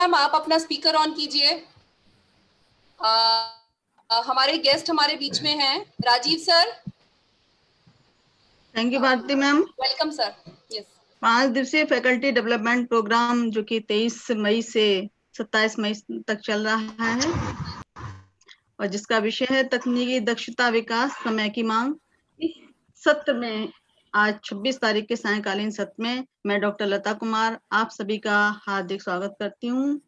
Ma'am आप अपना speaker on कीजिए। हमारे गेस्ट हमारे बीच में हैं Rajiv sir. Thank you Bharti ma'am. Welcome sir. Yes. 5 दिवसीय फैकल्टी डेवलपमेंट प्रोग्राम जो कि 23 मई से 27 मई तक चल रहा है और जिसका विषय है तकनीकी दक्षता विकास समय की मांग। इस सत्र में आज 26 तारीख के सायंकालीन सत्र में मैं डॉक्टर लता कुमार आप सभी का हार्दिक स्वागत करती हूँ।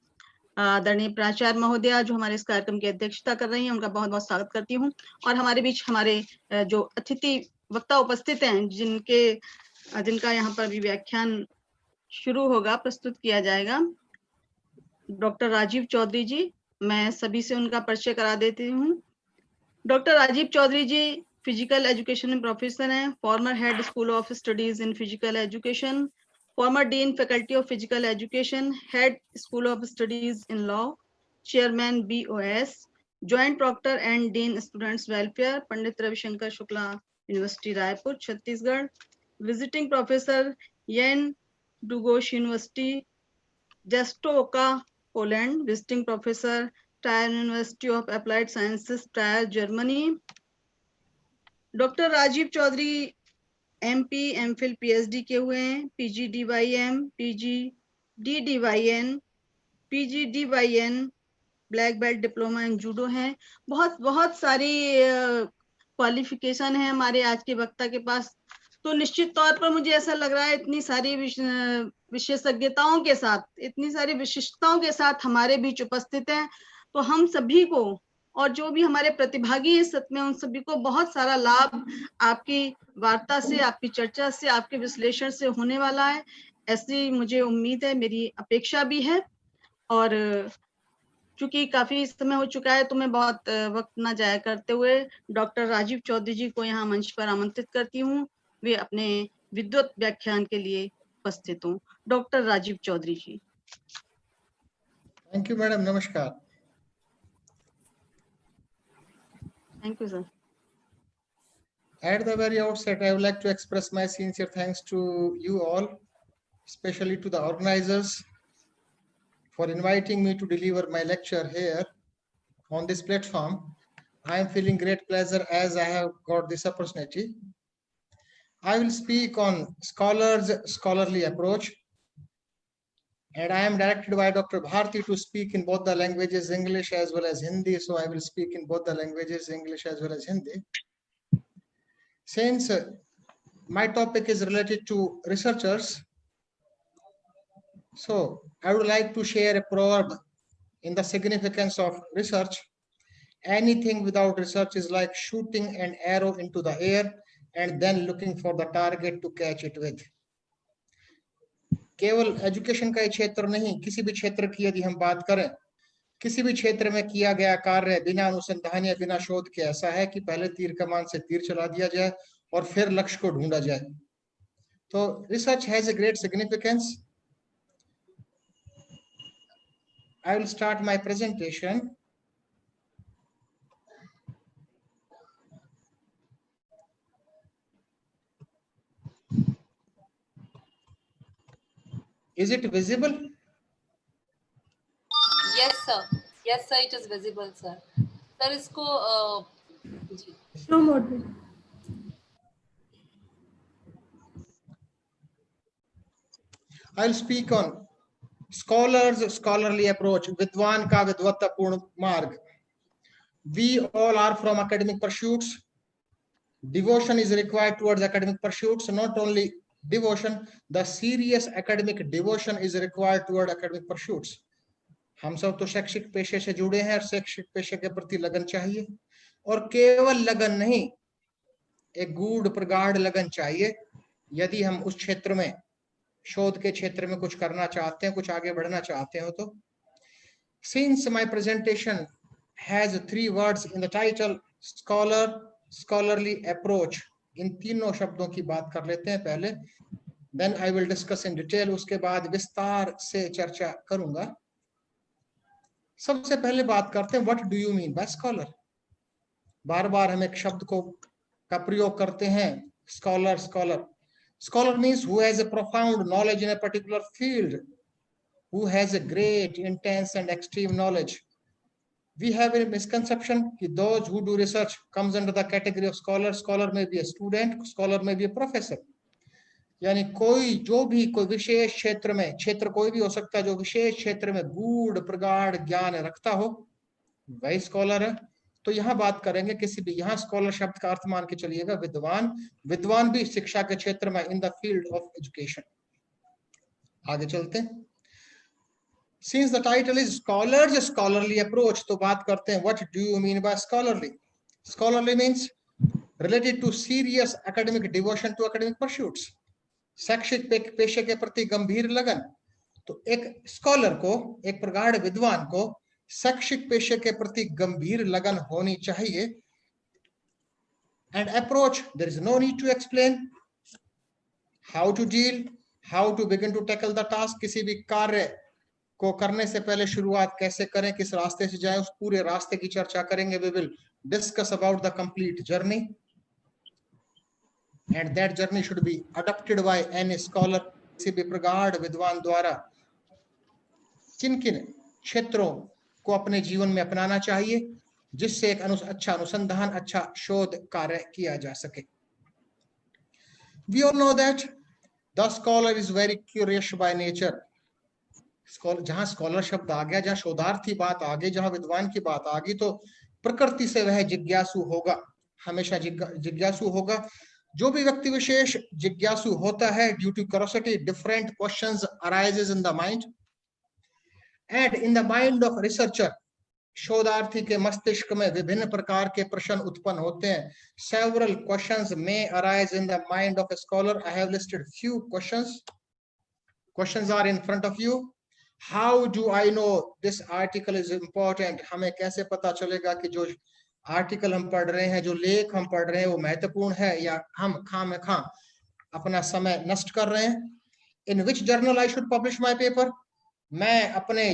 आदरणीय प्राचार्य महोदया जो हमारे इस कार्यक्रम की अध्यक्षता कर रही हैं उनका बहुत बहुत स्वागत करती हूँ। और हमारे बीच हमारे जो अतिथि वक्ता उपस्थित हैं जिनका यहाँ पर भी व्याख्यान शुरू होगा, प्रस्तुत किया जाएगा। डॉक्टर राजीव चौधरी जी, मैं सभी से उनका परिचय करा देती हूँ। Doctor Rajiv Chaudhary ji physical education में प्रोफेसर हैं, former head school of studies in physical education, former dean faculty of physical education, head school of studies in law, chairman BOS, joint proctor and dean students welfare, Pandit Ravishankar Shukla university Raipur Chhattisgarh, visiting professor Jan Dlugosz university Czestochowa Poland, visiting professor Trier university of applied sciences Trier Germany. Doctor Rajiv Chaudhary MP MPhil PhD के हुए हैं, PG DYM PG DDYN PG DYN black belt diploma in judo हैं। बहुत सारी qualification है हमारे आज के वक्ता के पास। तो निश्चित तौर पर मुझे ऐसा लग रहा है इतनी सारी विशेषज्ञताओं के साथ, इतनी सारी विशिष्टताओं के साथ हमारे बीच उपस्थित हैं, तो हम सभी को और जो भी हमारे प्रतिभागी इस सत्र में उन सभी को बहुत सारा लाभ आपकी वार्ता से, आपकी चर्चा से, आपके विश्लेषण से होने वाला है, ऐसी मुझे उम्मीद है, मेरी अपेक्षा भी है। और चूंकि काफी समय हो चुका है तो मैं बहुत वक्त ना जाया करते हुए डॉक्टर राजीव चौधरी जी को यहाँ मंच पर आमंत्रित करती हूँ। वे अपने विद्वत व्याख्यान के लिए उपस्थित हूँ। Doctor Rajiv Chaudhary ji. Thank you madam, नमस्कार। Thank you sir. At the very outset, I would like to express my sincere thanks to you all, especially to the organizers, for inviting me to deliver my lecture here on this platform. I am feeling great pleasure as I have got this opportunity. I will speak on scholars' scholarly approach, and I am directed by Dr. Bharti to speak in both the languages, English as well as Hindi. So I will speak in both the languages, English as well as Hindi. Since my topic is related to researchers, so I would like to share a proverb in the significance of research. Anything without research is like shooting an arrow into the air and then looking for the target to catch it with. केवल education का क्षेत्र नहीं, किसी भी क्षेत्र की यदि हम बात करें, किसी भी क्षेत्र में किया गया कार्य बिना अनुसंधान या बिना शोध के ऐसा है कि पहले तीर कमान से तीर चला दिया जाए और फिर लक्ष्य को ढूंढा जाए। तो research has a great significance. I will start my presentation. Is it visible? Yes sir. Yes sir, it is visible sir. Sir इसको show mode. I'll speak on scholars' scholarly approach, विद्वान का विद्वत्तापूर्ण मार्ग. We all are from academic pursuits. Devotion is required towards academic pursuits. Not only devotion, the serious academic devotion is required toward academic pursuits. हम सब तो शैक्षिक पेशे से जुड़े हैं और शैक्षिक पेशे के प्रति लगन चाहिए, और केवल लगन नहीं, एक गूढ़ प्रगाढ़ लगन चाहिए यदि हम उस क्षेत्र में, शोध के क्षेत्र में कुछ करना चाहते हैं, कुछ आगे बढ़ना चाहते हो तो. Since my presentation has 3 words in the title, scholar, scholarly approach, इन तीनों शब्दों की बात कर लेते हैं पहले, then I will discuss in detail, उसके बाद विस्तार से चर्चा करूंगा. सबसे पहले बात करते हैं, what do you mean by scholar? बार बार हम एक शब्द का प्रयोग करते हैं, scholar. Scholar means who has a profound knowledge in a particular field, who has a great, intense and extreme knowledge. We have a misconception that those who do research comes under the category of scholar. Scholar may be a student, scholar may be a professor. यानी कोई जो भी कोई विशेष क्षेत्र में, क्षेत्र कोई भी हो सकता है, जो विशेष क्षेत्र में गूढ़ प्रगाढ़ ज्ञान रखता हो वही स्कॉलर है। तो यहाँ बात करेंगे किसी भी, यहाँ स्कॉलर शब्द का अर्थ मान के चलिएगा विद्वान, विद्वान भी शिक्षा के क्षेत्र में, in the field of education. आगे चलते हैं। Since the title is scholars, scholarly approach, तो बात करते हैं what do you mean by scholarly? Scholarly means related to serious academic devotion to academic pursuits. शैक्षिक पेशे के प्रति गंभीर लगन। तो एक स्कॉलर को, एक प्रगाढ़ विद्वान को शैक्षिक पेशे के प्रति गंभीर लगन होनी चाहिए। And approach, there is no need to explain how to deal, how to begin to tackle the task। किसी भी कार्य को करने से पहले शुरुआत कैसे करें, किस रास्ते से जाएं, उस पूरे रास्ते की चर्चा करेंगे। We will discuss about the complete journey and that journey should be adopted by any scholar। किसी भी प्रगाढ़ विद्वान द्वारा किन किन क्षेत्रों को अपने जीवन में अपनाना चाहिए जिससे एक अच्छा अनुसंधान, अच्छा शोध कार्य किया जा सके। We all know that the scholar is very curious by nature। जहां स्कॉलर शब्द आ गया, जहां शोधार्थी बात आ गई, जहां विद्वान की बात आ गई, तो प्रकृति से वह जिज्ञासु होगा, हमेशा जिज्ञासु होगा। जो भी व्यक्ति विशेष जिज्ञासु होता है, due to curiosity different questions arises in the mind and in the mind of researcher. शोधार्थी के मस्तिष्क में विभिन्न प्रकार के प्रश्न उत्पन्न होते हैं। Several questions may arise in the mind of a scholar. I have listed few questions. Questions are in front of you. How do I know this article is important? हमें कैसे पता चलेगा कि जो आर्टिकल हम पढ़ रहे हैं, जो लेख हम पढ़ रहे हैं वो महत्वपूर्ण है या हम खामखा अपना समय नष्ट कर रहे हैं। In which journal I should publish my paper? मैं अपने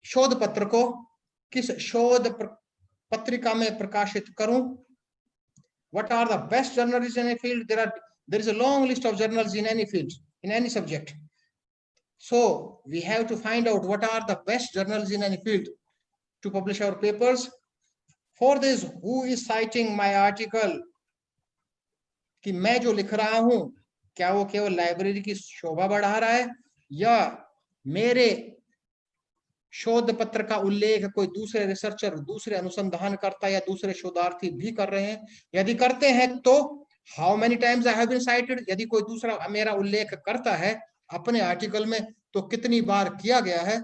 शोध पत्र को किस शोध पत्रिका में प्रकाशित करूं? What are the best journals in a field? There is a long list of journals in any field, in any subject. So we have to find out what are the best journals in any field to publish our papers. For this, who is citing my article? कि मैं जो लिख रहा हूं क्या वो केवल library की शोभा बढ़ा रहा है या मेरे शोध पत्र का उल्लेख कोई दूसरे रिसर्चर, दूसरे अनुसंधानकर्ता या दूसरे शोधार्थी भी कर रहे हैं? यदि करते हैं तो how many times I have been cited? यदि कोई दूसरा मेरा उल्लेख करता है अपने आर्टिकल में तो कितनी बार किया गया है?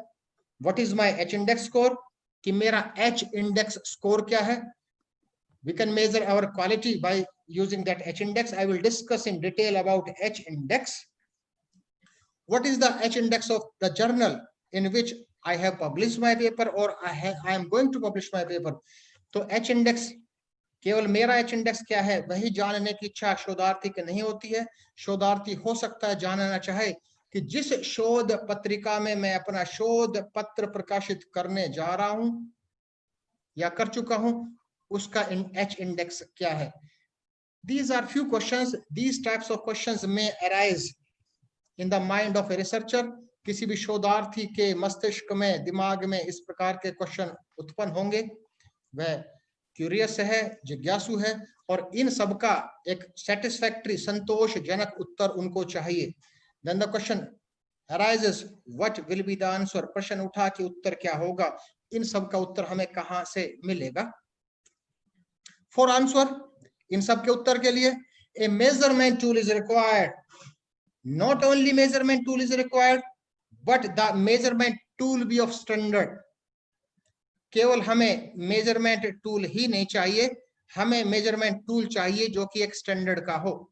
What is my H index score? कि मेरा एच इंडेक्स स्कोर क्या है? We can measure our quality by using that H index. I will discuss in detail about H index. What is the H index of the journal in which I have published my paper or I am going to publish my paper? तो H index, केवल मेरा H index क्या है वही जानने की इच्छा शोधार्थी की नहीं होती है। शोधार्थी हो सकता है जानना चाहे कि जिस शोध पत्रिका में मैं अपना शोध पत्र प्रकाशित करने जा रहा हूं या कर चुका हूं उसका H index क्या है। These are few questions. These types of questions may arise in the mind of a researcher. किसी भी शोधार्थी के मस्तिष्क में, दिमाग में इस प्रकार के क्वेश्चन उत्पन्न होंगे। वह क्यूरियस है, जिज्ञासु है और इन सब का एक सेटिस्फैक्टरी, संतोषजनक उत्तर उनको चाहिए। Then the question arises, what will be the answer? प्रश्न उठा कि उत्तर क्या होगा? इन सब का उत्तर हमें कहां से मिलेगा? For answer, इन सब के उत्तर के लिए a measurement tool is required. Not only measurement tool is required, but the measurement tool be of standard. केवल हमें measurement tool ही नहीं चाहिए, हमें measurement tool चाहिए जो कि एक standard का हो,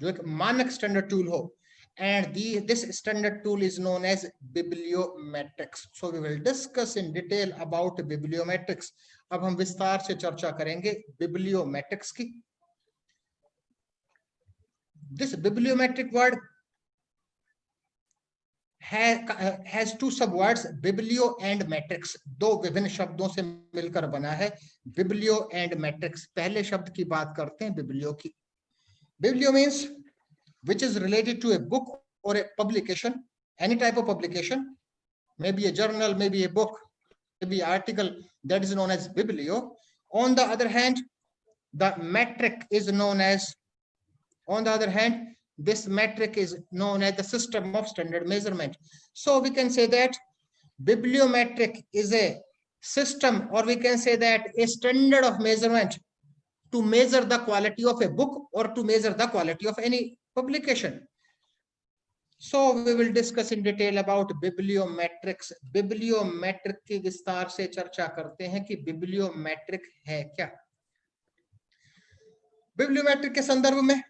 जो एक मानक standard tool हो. And this standard tool is known as bibliometrics. So we will discuss in detail about bibliometrics. अब हम विस्तार से चर्चा करेंगे bibliometrics की. This bibliometric word has two subwords, biblio and metrics. दो विभिन्न शब्दों से मिलकर बना है biblio and metrics. पहले शब्द की बात करते हैं biblio की. Biblio means which is related to a book or a publication, any type of publication, maybe a journal, maybe a book, maybe an article, that is known as biblio. On the other hand, the metric is known as, this metric is known as the system of standard measurement. So we can say that bibliometric is a system, or we can say that a standard of measurement to measure the quality of a book or to measure the quality of any publication. So we will discuss in detail about bibliometrics. बिब्लियोमेट्रिक की विस्तार से चर्चा करते हैं कि बिब्लियोमेट्रिक है क्या. बिब्लियोमेट्रिक के संदर्भ में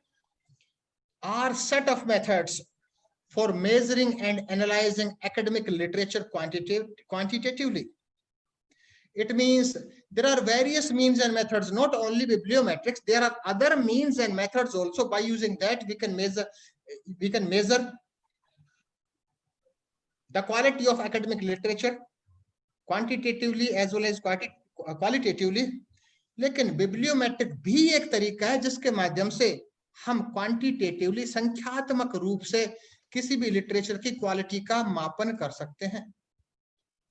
are set of methods for measuring and analyzing academic literature quantitatively. It means there are various means and methods, not only bibliometrics, there are other means and methods also. By using that, we can measure the quality of academic literature quantitatively as well as qualitatively. लेकिन बिब्लियोमेट्रिक भी एक तरीका है जिसके माध्यम से हम quantitatively, संख्यात्मक रूप से किसी भी लिटरेचर की क्वालिटी का मापन कर सकते हैं.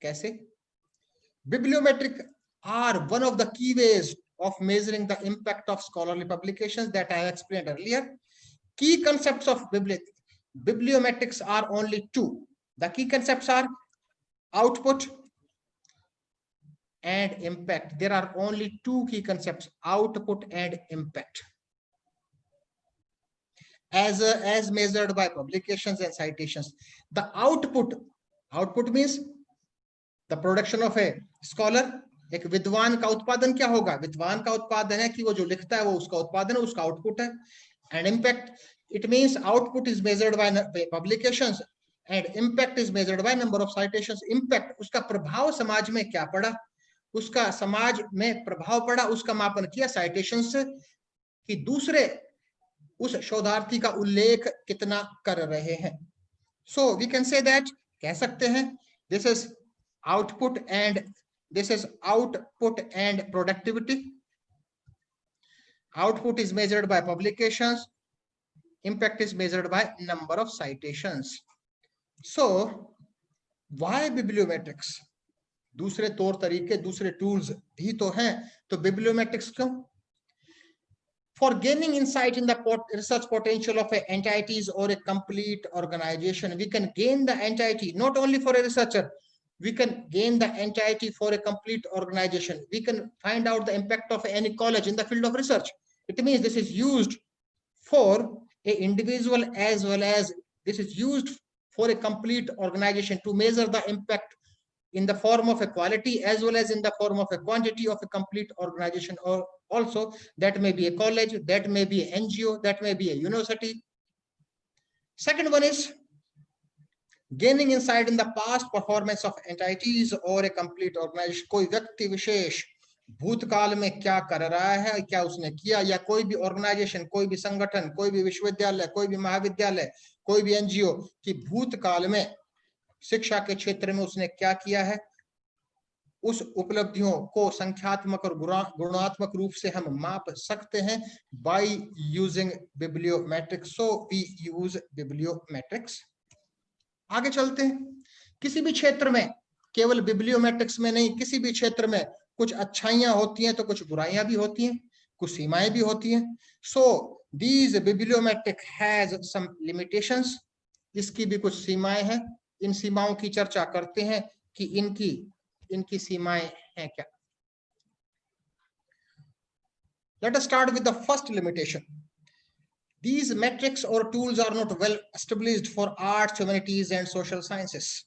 कैसे? Bibliometric are one of the key ways of measuring the impact of scholarly publications that I have explained earlier. Key concepts of bibliometrics are only two. The key concepts are output and impact. There are only two key concepts, output and impact, as measured by publications and citations. The output means the production of a scholar. एक विद्वान का उत्पादन क्या होगा? विद्वान का उत्पादन है कि वो जो लिखता है वो उसका उत्पादन है, उसका आउटपुट है. And impact, it means output is measured by publications and impact is measured by number of citations. Impact, उसका प्रभाव समाज में क्या पड़ा, उसका समाज में प्रभाव पड़ा, उसका मापन किया citations से कि दूसरे उस शोधार्थी का उल्लेख कितना कर रहे हैं. So we can say that, कह सकते हैं, this is output and productivity. Output is measured by publications, impact is measured by number of citations. So why bibliometrics? दूसरे तौर तरीके, दूसरे tools भी तो हैं, तो bibliometrics क्यों? For gaining insight in the research potential of entities or a complete organization, we can gain the entity not only for a researcher, we can gain the entity for a complete organization. We can find out the impact of any college in the field of research. It means this is used for an individual as well as this is used for a complete organization to measure the impact in the form of a quality as well as in the form of a quantity of a complete organization, or also that may be a college, that may be an NGO, that may be a university. Second one is gaining insight in the past performance of entities or a complete organization. कोई व्यक्ति विशेष भूतकाल में क्या कर रहा है, क्या उसने किया, या कोई भी ऑर्गेनाइजेशन, कोई भी संगठन, कोई भी विश्वविद्यालय, कोई भी महाविद्यालय, कोई भी एनजीओ की भूतकाल में शिक्षा के क्षेत्र में उसने क्या किया है, उस उपलब्धियों को संख्यात्मक और गुणात्मक रूप से हम माप सकते हैं by using bibliometrics. So we use bibliometrics. आगे चलते हैं. किसी भी क्षेत्र में, केवल बिब्लियोमेट्रिक्स में नहीं, किसी भी क्षेत्र में कुछ अच्छाइयां होती हैं तो कुछ बुराइयां भी होती हैं, कुछ सीमाएं भी होती हैं. So these bibliometric has some limitations. इसकी भी कुछ सीमाएं हैं. इन सीमाओं की चर्चा करते हैं कि इनकी सीमाएं हैं क्या. Let us start with the first limitation. These metrics or tools are not well established for arts, humanities, and social sciences.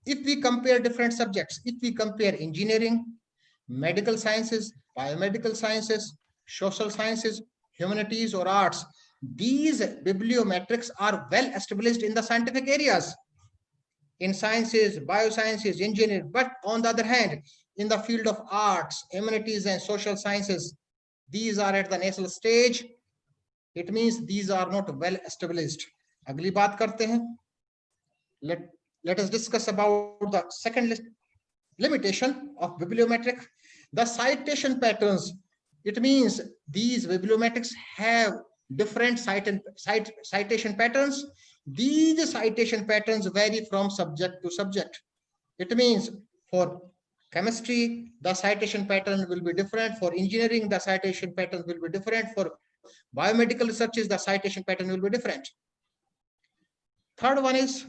If we compare different subjects, if we compare engineering, medical sciences, biomedical sciences, social sciences, humanities, or arts, these bibliometrics are well established in the scientific areas, in sciences, biosciences, engineering. But on the other hand, in the field of arts, humanities, and social sciences, these are at the nasal stage. It means these are not well established. अगली बात करते हैं. Let us discuss about the second limitation of bibliometric. The citation patterns. It means these bibliometrics have different citation patterns. These citation patterns vary from subject to subject. It means for chemistry, the citation pattern will be different. For engineering, the citation pattern will be different. For biomedical researches, the citation pattern will be different. Third one is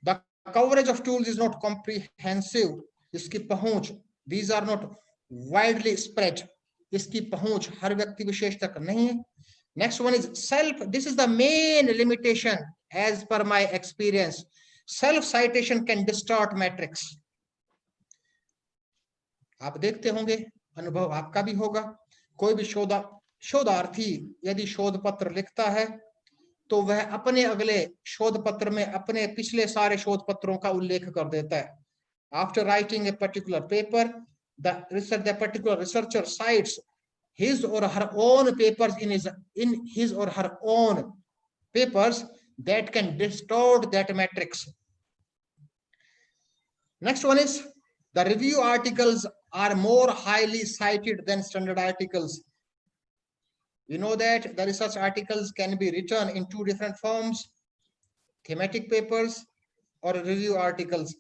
the coverage of tools is not comprehensive. Iski pahunch, these are not widely spread. Iski pahunch har vyakti vishesh tak nahi hai. Next one is self. This is the main limitation as per my experience. Self citation can distort metrics. आप देखते होंगे, अनुभव आपका भी होगा, कोई भी शोधार्थी यदि शोध पत्र लिखता है तो वह अपने अगले शोध पत्र में अपने पिछले सारे शोध पत्रों का उल्लेख कर देता है. After writing a particular paper, the particular researcher cites his or her own papers in his or her own papers that can distort that matrix. Next one is the review articles are more highly cited than standard articles. You know that the research articles can be written in two different forms: thematic papers or review articles.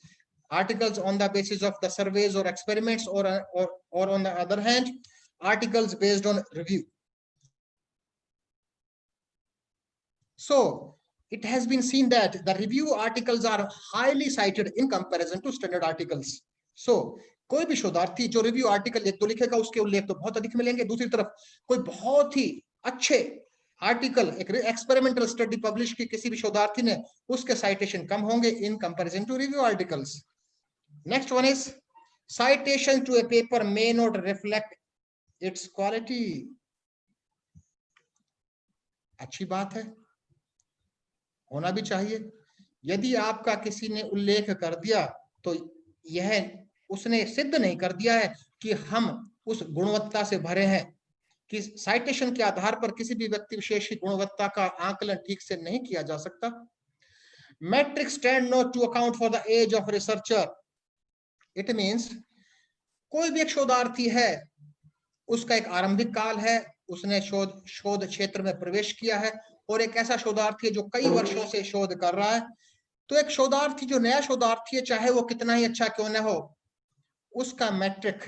Articles on the basis of the surveys or experiments, or on the other hand, articles based on review. So it has been seen that the review articles are highly cited in comparison to standard articles. So कोई भी शोधार्थी जो review article एक तो लिखेगा उसके उल्लेख तो बहुत अधिक मिलेंगे. दूसरी तरफ कोई बहुत ही अच्छे आर्टिकल, एक एक्सपेरिमेंटल स्टडी पब्लिश की किसी भी शोधार्थी ने, उसके साइटेशन कम होंगे in comparison to review articles. Next one is citation to a paper may not reflect its quality. अच्छी बात है, होना भी चाहिए. यदि आपका किसी ने उल्लेख कर दिया तो यह उसने सिद्ध नहीं कर दिया है कि हम उस गुणवत्ता से भरे हैं, कि साइटेशन के आधार पर किसी भी व्यक्ति विशेष की गुणवत्ता का आकलन ठीक से नहीं किया जा सकता. Metrics tend not to account for the age of researcher. It means कोई भी एक शोधार्थी है, उसका एक आरंभिक काल है, उसने शोध क्षेत्र में प्रवेश किया है, और एक ऐसा शोधार्थी है जो कई वर्षों से शोध कर रहा है. तो एक शोधार्थी जो नया शोधार्थी है, चाहे वो कितना ही अच्छा क्यों न हो, उसका मैट्रिक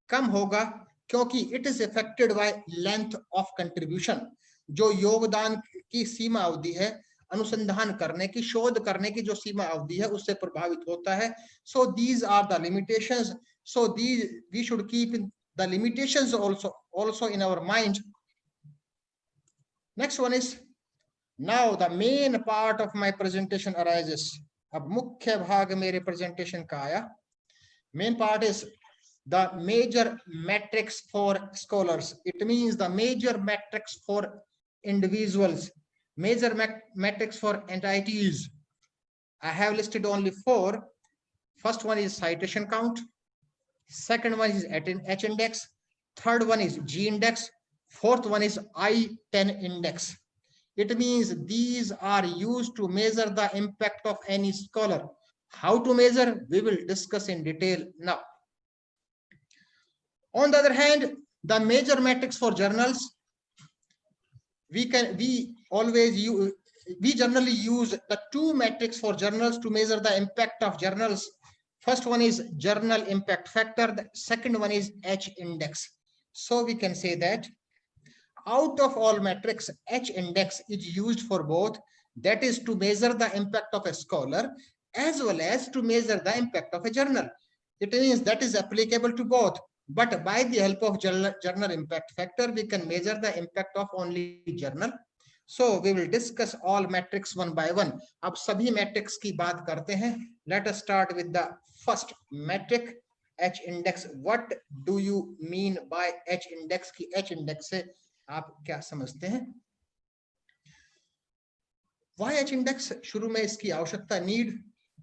कम होगा, क्योंकि it is affected by length of contribution. जो योगदान की सीमा अवधि है, अनुसंधान करने की, शोध करने की जो सीमा अवधि है, उससे प्रभावित होता है. So these are the limitations. So these we should keep the limitations also in our mind. Next one is, now the main part of my presentation arises. अब मुख्य भाग मेरे presentation का आया. Main part is the major metrics for scholars. It means the major metrics for individuals, major metrics for entities. I have listed only 4. First one is citation count. Second one is H index. Third one is G index. Fourth one is I-10 index. It means these are used to measure the impact of any scholar. How to measure, we will discuss in detail now. On the other hand, the major metrics for journals, we generally use the 2 metrics for journals to measure the impact of journals. First one is journal impact factor. The second one is H index. So we can say that out of all metrics, H index is used for both. That is to measure the impact of a scholar as well as to measure the impact of a journal. It means that is applicable to both. But by the help of journal impact factor, we can measure the impact of only journal. So we will discuss all metrics one by one. अब सभी metrics की बात करते हैं. Let us start with the first metric, H index. What do you mean by H index? की H index से आप क्या समझते हैं? Why H index? शुरू में इसकी आवश्यकता, need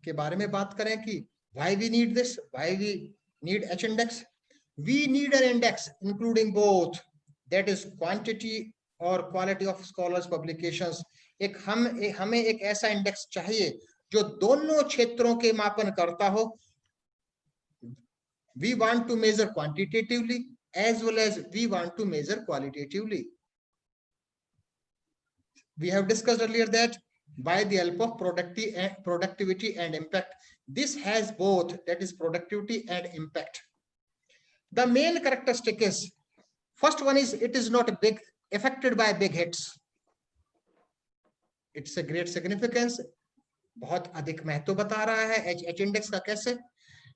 के बारे में बात करें कि why we need this, why we need H index. We need an index including both, that is quantity or quality of scholars publications. हमें एक ऐसा इंडेक्स चाहिए जो दोनों क्षेत्रों के मापन करता हो. We want to measure quantitatively as well as we want to measure qualitatively. We have discussed earlier that by the help of productivity and impact. This has both, that is productivity and impact. The main characteristic is, first one is it is not big affected by big hits. It's a great significance. बहुत अधिक महत्व बता रहा है H index का कैसे.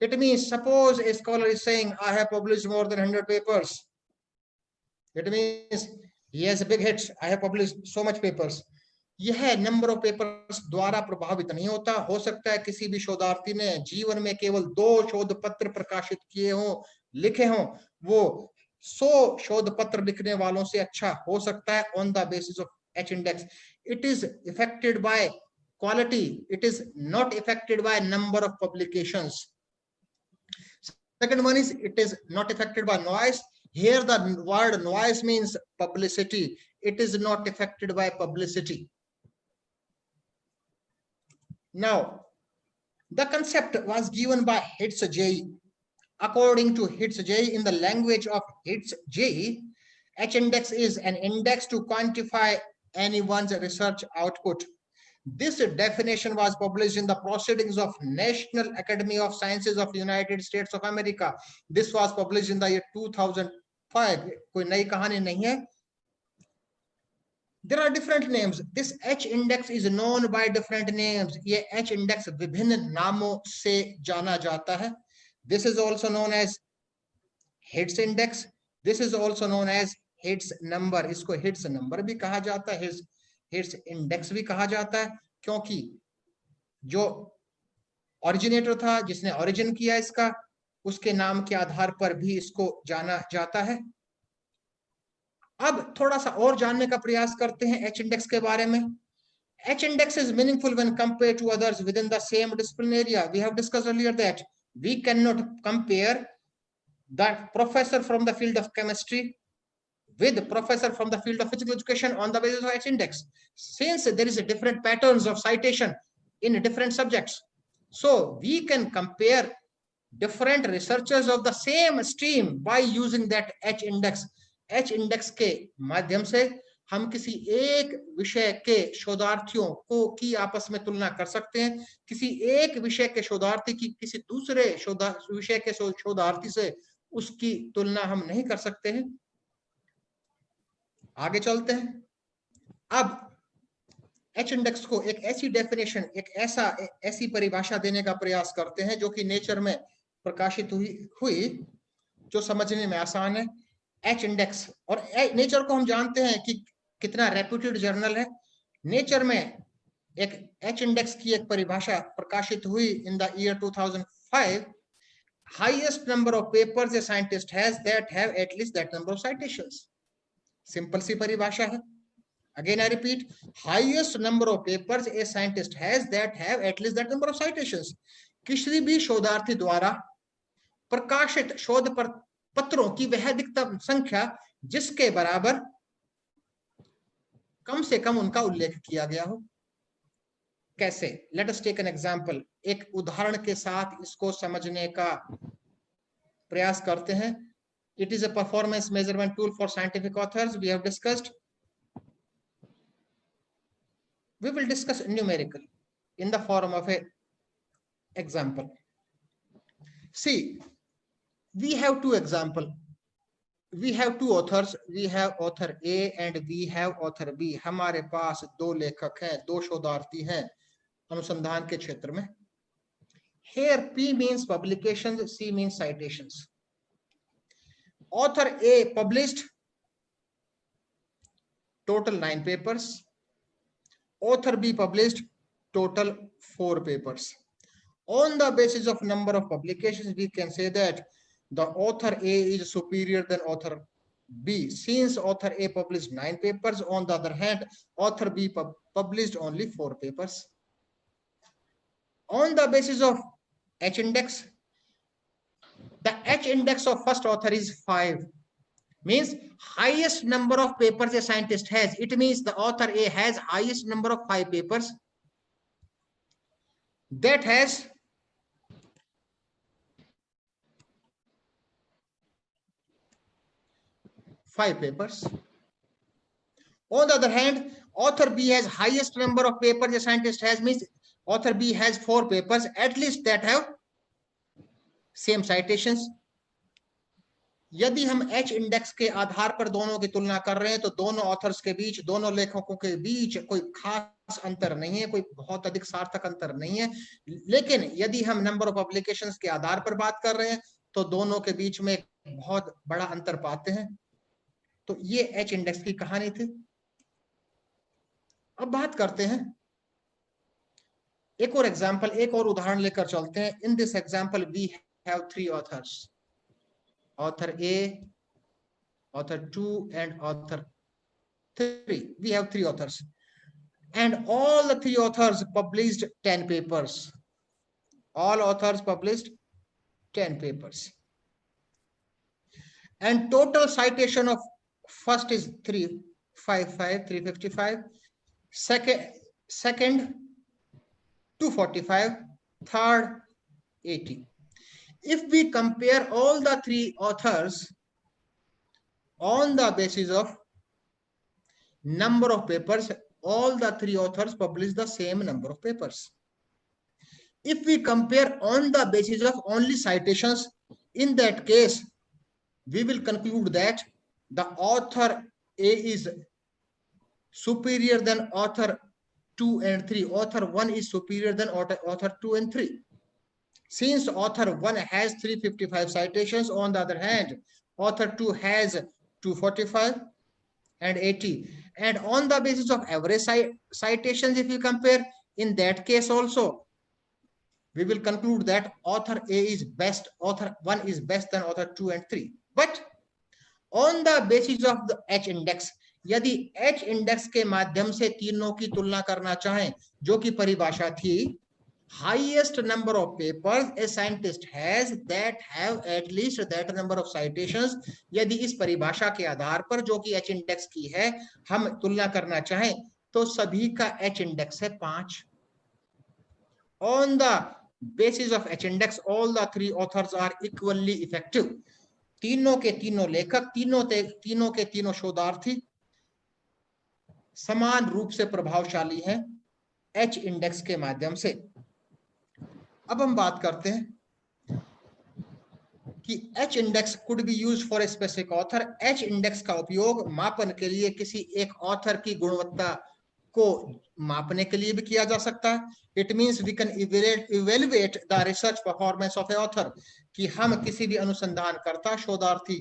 It means suppose a scholar is saying I have published more than 100 papers. It means he has big hits. I have published so much papers. यह number of papers द्वारा प्रभावित नहीं होता. हो सकता है किसी भी शोधार्थी ने जीवन में केवल 2 शोध पत्र प्रकाशित किए हों, लिखे हों, वो 100 शोध पत्र लिखने वालों से अच्छा हो सकता है. On the basis of H index, it is affected by quality. It is not affected by number of publications. Second one is it is not affected by noise. Here the word noise means publicity. It is not affected by publicity. Now, the concept was given by Hitz J. According to Hitz J, in the language of Hitz J, H index is an index to quantify anyone's research output. This definition was published in the Proceedings of National Academy of Sciences of the United States of America. This was published in the year 2005. कोई नई कहानी नहीं है. There are different names. This H index is known by different names. ये H index विभिन्न नामों से जाना जाता है. This is also known as Hitz index. This is also known as Hitz number. इसको Hitz number भी कहा जाता है, Hitz index भी कहा जाता है, क्योंकि जो ओरिजिनेटर था, जिसने ओरिजिन किया इसका, उसके नाम के आधार पर भी इसको जाना जाता है. अब थोड़ा सा और जानने का प्रयास करते हैं H index के बारे में. H index is meaningful when compared to others within the same discipline area. We have discussed earlier that we cannot compare the professor from the field of chemistry with the professor from the field of physical education on the basis of H index, since there is a different patterns of citation in different subjects. So we can compare different researchers of the same stream by using that H index. H index के माध्यम से हम किसी एक विषय के शोधार्थियों को की आपस में तुलना कर सकते हैं. किसी एक विषय के शोधार्थी की किसी दूसरे विषय के शोधार्थी से उसकी तुलना हम नहीं कर सकते हैं. आगे चलते हैं. अब H index को एक ऐसी डेफिनेशन, एक ऐसी परिभाषा देने का प्रयास करते हैं जो कि नेचर में प्रकाशित हुई, जो समझने में आसान है. H index, और नेचर को हम जानते हैं कि कितना रेप्यूटेड जर्नल है. नेचर में एक H index की एक परिभाषा प्रकाशित हुई in the year 2005. Highest number of papers a scientist has that have at least that number of citations. Simple सी परिभाषा है. Again I repeat, highest number of papers a scientist has that have at least that number of citations. किसी भी शोधार्थी द्वारा प्रकाशित शोध पत्रों की वह अधिकतम संख्या जिसके बराबर कम से कम उनका उल्लेख किया गया हो. कैसे? Let us take an example. एक उदाहरण के साथ इसको समझने का प्रयास करते हैं. It is a performance measurement tool for scientific authors. We have discussed. We will discuss numerically in the form of a example. See, we have two examples. We have two authors. We have author A and we have author B. हमारे पास दो लेखक हैं, दो शोधार्थी हैं अनुसंधान के क्षेत्र में. Here P means publications, C means citations. Author A published total 9 papers. Author B published total 4 papers. On the basis of number of publications, we can say that the author A is superior than author B. Since author A published 9 papers, on the other hand, author B published only 4 papers. On the basis of H index, the H index of first author is 5. Means highest number of papers a scientist has. It means the author A has highest number of 5 papers. That has five papers. On the other hand, author B has highest number of papers a scientist has, means author B has 4 papers at least that have same citations. यदि हम H index के आधार पर दोनों की तुलना कर रहे हैं तो दोनों ऑथर्स के बीच, दोनों लेखकों के बीच कोई खास अंतर नहीं है, कोई बहुत अधिक सार्थक अंतर नहीं है। लेकिन यदि हम नंबर ऑफ पब्लिकेशंस के आधार पर बात कर रहे हैं तो दोनों के बीच में बहुत बड़ा अंतर पाते हैं। तो ये H इंडेक्स की कहानी थी। अब बात करते हैं एक और एग्जाम्पल, एक और उदाहरण लेकर चलते हैं। In this example we have 3 authors, author A, author 2 and author 3. We have 3 authors and all the 3 authors published 10 papers. All authors published 10 papers and total citation of first is 355, second 245, third 80. If we compare all the 3 authors on the basis of number of papers, all the 3 authors publish the same number of papers. If we compare on the basis of only citations, in that case, we will conclude that the author A is superior than author 2 and 3. Author 1 is superior than author 2 and 3. Since author 1 has 355 citations, on the other hand, author 2 has 245 and 80. And on the basis of average citations, if you compare, in that case also, we will conclude that author A is best, author 1 is best than author 2 and 3. But on the basis of the H index, यदि H index के माध्यम से तीनों की तुलना करना चाहें, जो कि परिभाषा थी, highest number of papers a scientist has that have at least that number of citations, यदि इस परिभाषा के आधार पर जो कि H index की है हम तुलना करना चाहें तो सभी का H index है 5. On the basis of H index, all the 3 authors are equally effective. तीनों के तीनों लेखक, तीनों के तीनों शोधार्थी समान रूप से प्रभावशाली हैं H इंडेक्स के माध्यम से। अब हम बात करते हैं कि H index could be used for a specific author. H index का उपयोग मापन के लिए किसी एक ऑथर की गुणवत्ता को मापने के लिए भी किया जा सकता है। It means we can evaluate the research performance of a author, कि हम किसी भी अनुसंधानकर्ता शोधार्थी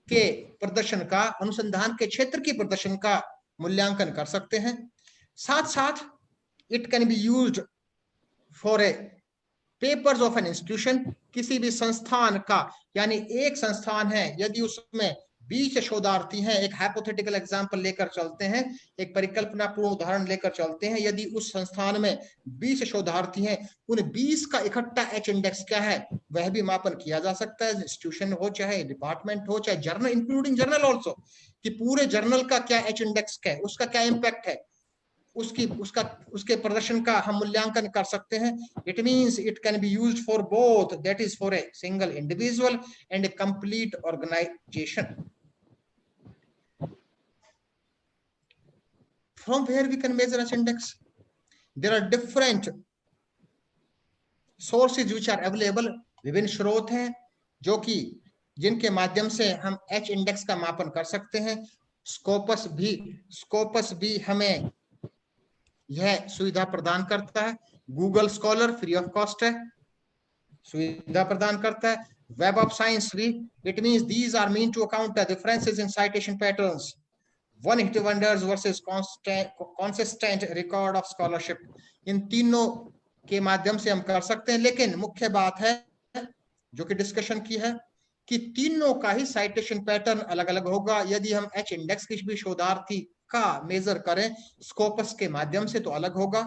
के प्रदर्शन का, अनुसंधान के क्षेत्र के प्रदर्शन का मूल्यांकन कर सकते हैं। साथ साथ it can be used for a papers of an institution, किसी भी संस्थान का, यानी एक संस्थान है यदि उसमें 20 शोधार्थी हैं, एक हाइपोथेटिकल एग्जांपल लेकर चलते हैं, एक परिकल्पनापूर्ण उदाहरण लेकर चलते हैं, यदि उस संस्थान में 20 शोधार्थी हैं, उन 20 का इकट्ठा H इंडेक्स क्या है वह भी मापन किया जा सकता है। इंस्टीट्यूशन हो, चाहे डिपार्टमेंट हो, चाहे जर्नल, इंक्लूडिंग जर्नल ऑल्सो, कि पूरे जर्नल का क्या H इंडेक्स है, उसका क्या इम्पैक्ट है, उसके प्रदर्शन का हम मूल्यांकन कर सकते हैं। It means it can be used for both, that is for a single individual and a complete organisation. From where we can measure H index? There are different sources which are available. विभिन्न स्रोत हैं जो कि जिनके माध्यम से हम H index का मापन कर सकते हैं। स्कोपस भी हमें यह सुविधा प्रदान करता है। Google Scholar free of cost है, सुविधा प्रदान करता है। वेब ऑफ साइंस भी, it means these are mean to account the differences in citation patterns, one hit wonders versus consistent record of scholarship। इन तीनों के माध्यम से हम कर सकते हैं, लेकिन मुख्य बात है जो कि डिस्कशन की है कि तीनों का ही साइटेशन पैटर्न अलग अलग होगा। यदि हम H इंडेक्स किसी भी शोधार्थी का मेजर करें स्कोपस के माध्यम से तो अलग होगा,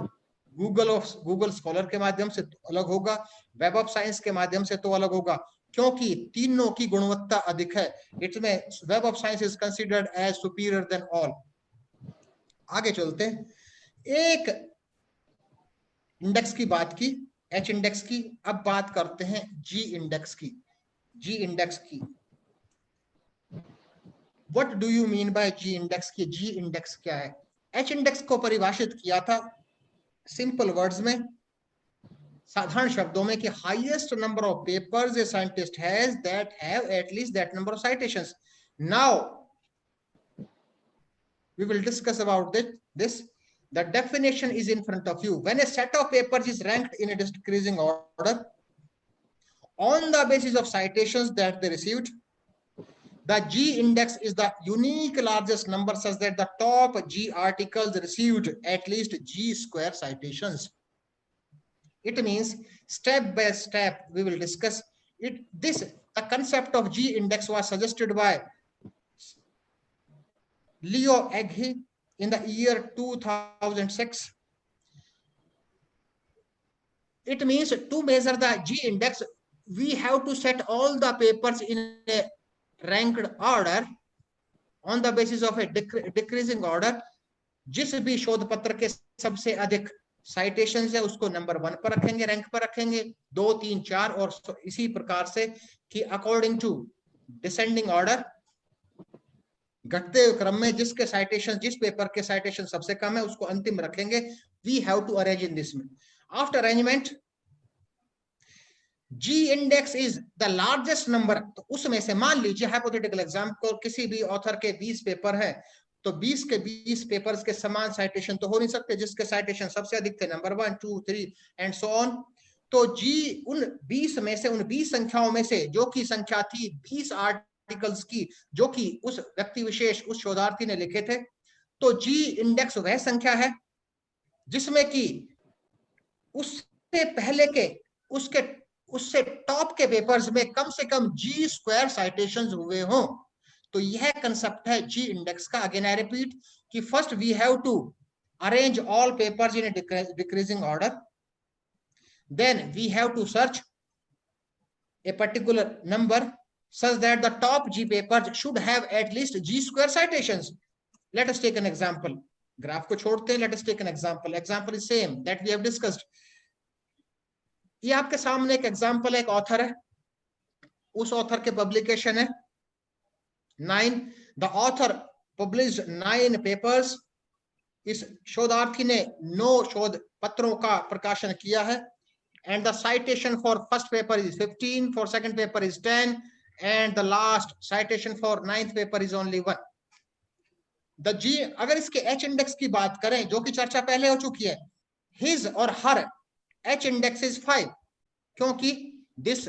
गूगल स्कॉलर के माध्यम से तो अलग होगा, वेब ऑफ साइंस के माध्यम से तो अलग होगा, क्योंकि तीनों की गुणवत्ता अधिक है। इसमें Web of Science is considered as superior than all. आगे चलते हैं, एक इंडेक्स की बात की, H इंडेक्स की, अब बात करते हैं G इंडेक्स की। G इंडेक्स की What do you mean by G index? की G index क्या है? H index को परिभाषित किया था सिंपल वर्ड्स में, साधारण शब्दों में, कि highest number of papers a scientist has that have at least that number of citations. Now we will discuss about this. The definition is in front of you. When a set of papers is ranked in a decreasing order on the basis of citations that they received, the G index is the unique largest number such that the top G articles received at least G square citations. It means step by step we will discuss it. The concept of G index was suggested by Leo Agee in the year 2006. It means to measure the G index, we have to set all the papers in a ranked order on the basis of a decreasing order. जिस भी शोध पत्र के सबसे अधिक citations है उसको number 1 पर रखेंगे, रैंक पर रखेंगे, 2, 3, 4 और इसी प्रकार से कि अकॉर्डिंग टू डिसेंडिंग ऑर्डर, घटते हुए क्रम में जिसके साइटेशन, जिस पेपर के साइटेशन सबसे कम है उसको अंतिम रखेंगे. We have to arrange in this. After arrangement G index is the largest number. तो उसमें से मान लीजिए हाइपोथेटिकल एग्जांपल, किसी भी ऑथर के 20 पेपर हैं, तो 20 के 20 पेपर्स के समान साइटेशन तो हो नहीं सकते. जिसके साइटेशन सबसे अधिक थे नंबर 1, 2, 3 एंड सो ऑन. तो G उन 20 में से, उन 20 संख्याओं में से जो की संख्या थी 20 आर्टिकल्स की जो कि उस व्यक्ति विशेष, उस शोधार्थी ने लिखे थे, तो G इंडेक्स वह संख्या है जिसमें कि उससे पहले के, उससे टॉप के पेपर्स में कम से कम G स्क्वायर साइटेशंस हुए हों. तो यह कंसेप्ट है G इंडेक्स का. अगेन आई रिपीट कि first we have to arrange all papers in a decreasing order, then we have to search a particular number such that the top G papers should have at least G square citations. Let us take an example. Graph को छोड़ते हैं, let us take an example. Example is same that we have discussed. ये आपके सामने एक example है, एक author है, उस ऑथर के पब्लिकेशन है 9. The author published 9 papers. इस शोधार्थी ने 9 शोध पत्रों का प्रकाशन किया है. And the citation for first paper is 15, for second paper is 10 and the last citation for 9th paper is only 1. The G, अगर इसके H index की बात करें जो कि चर्चा पहले हो चुकी है, his और her H index is 5, क्योंकि this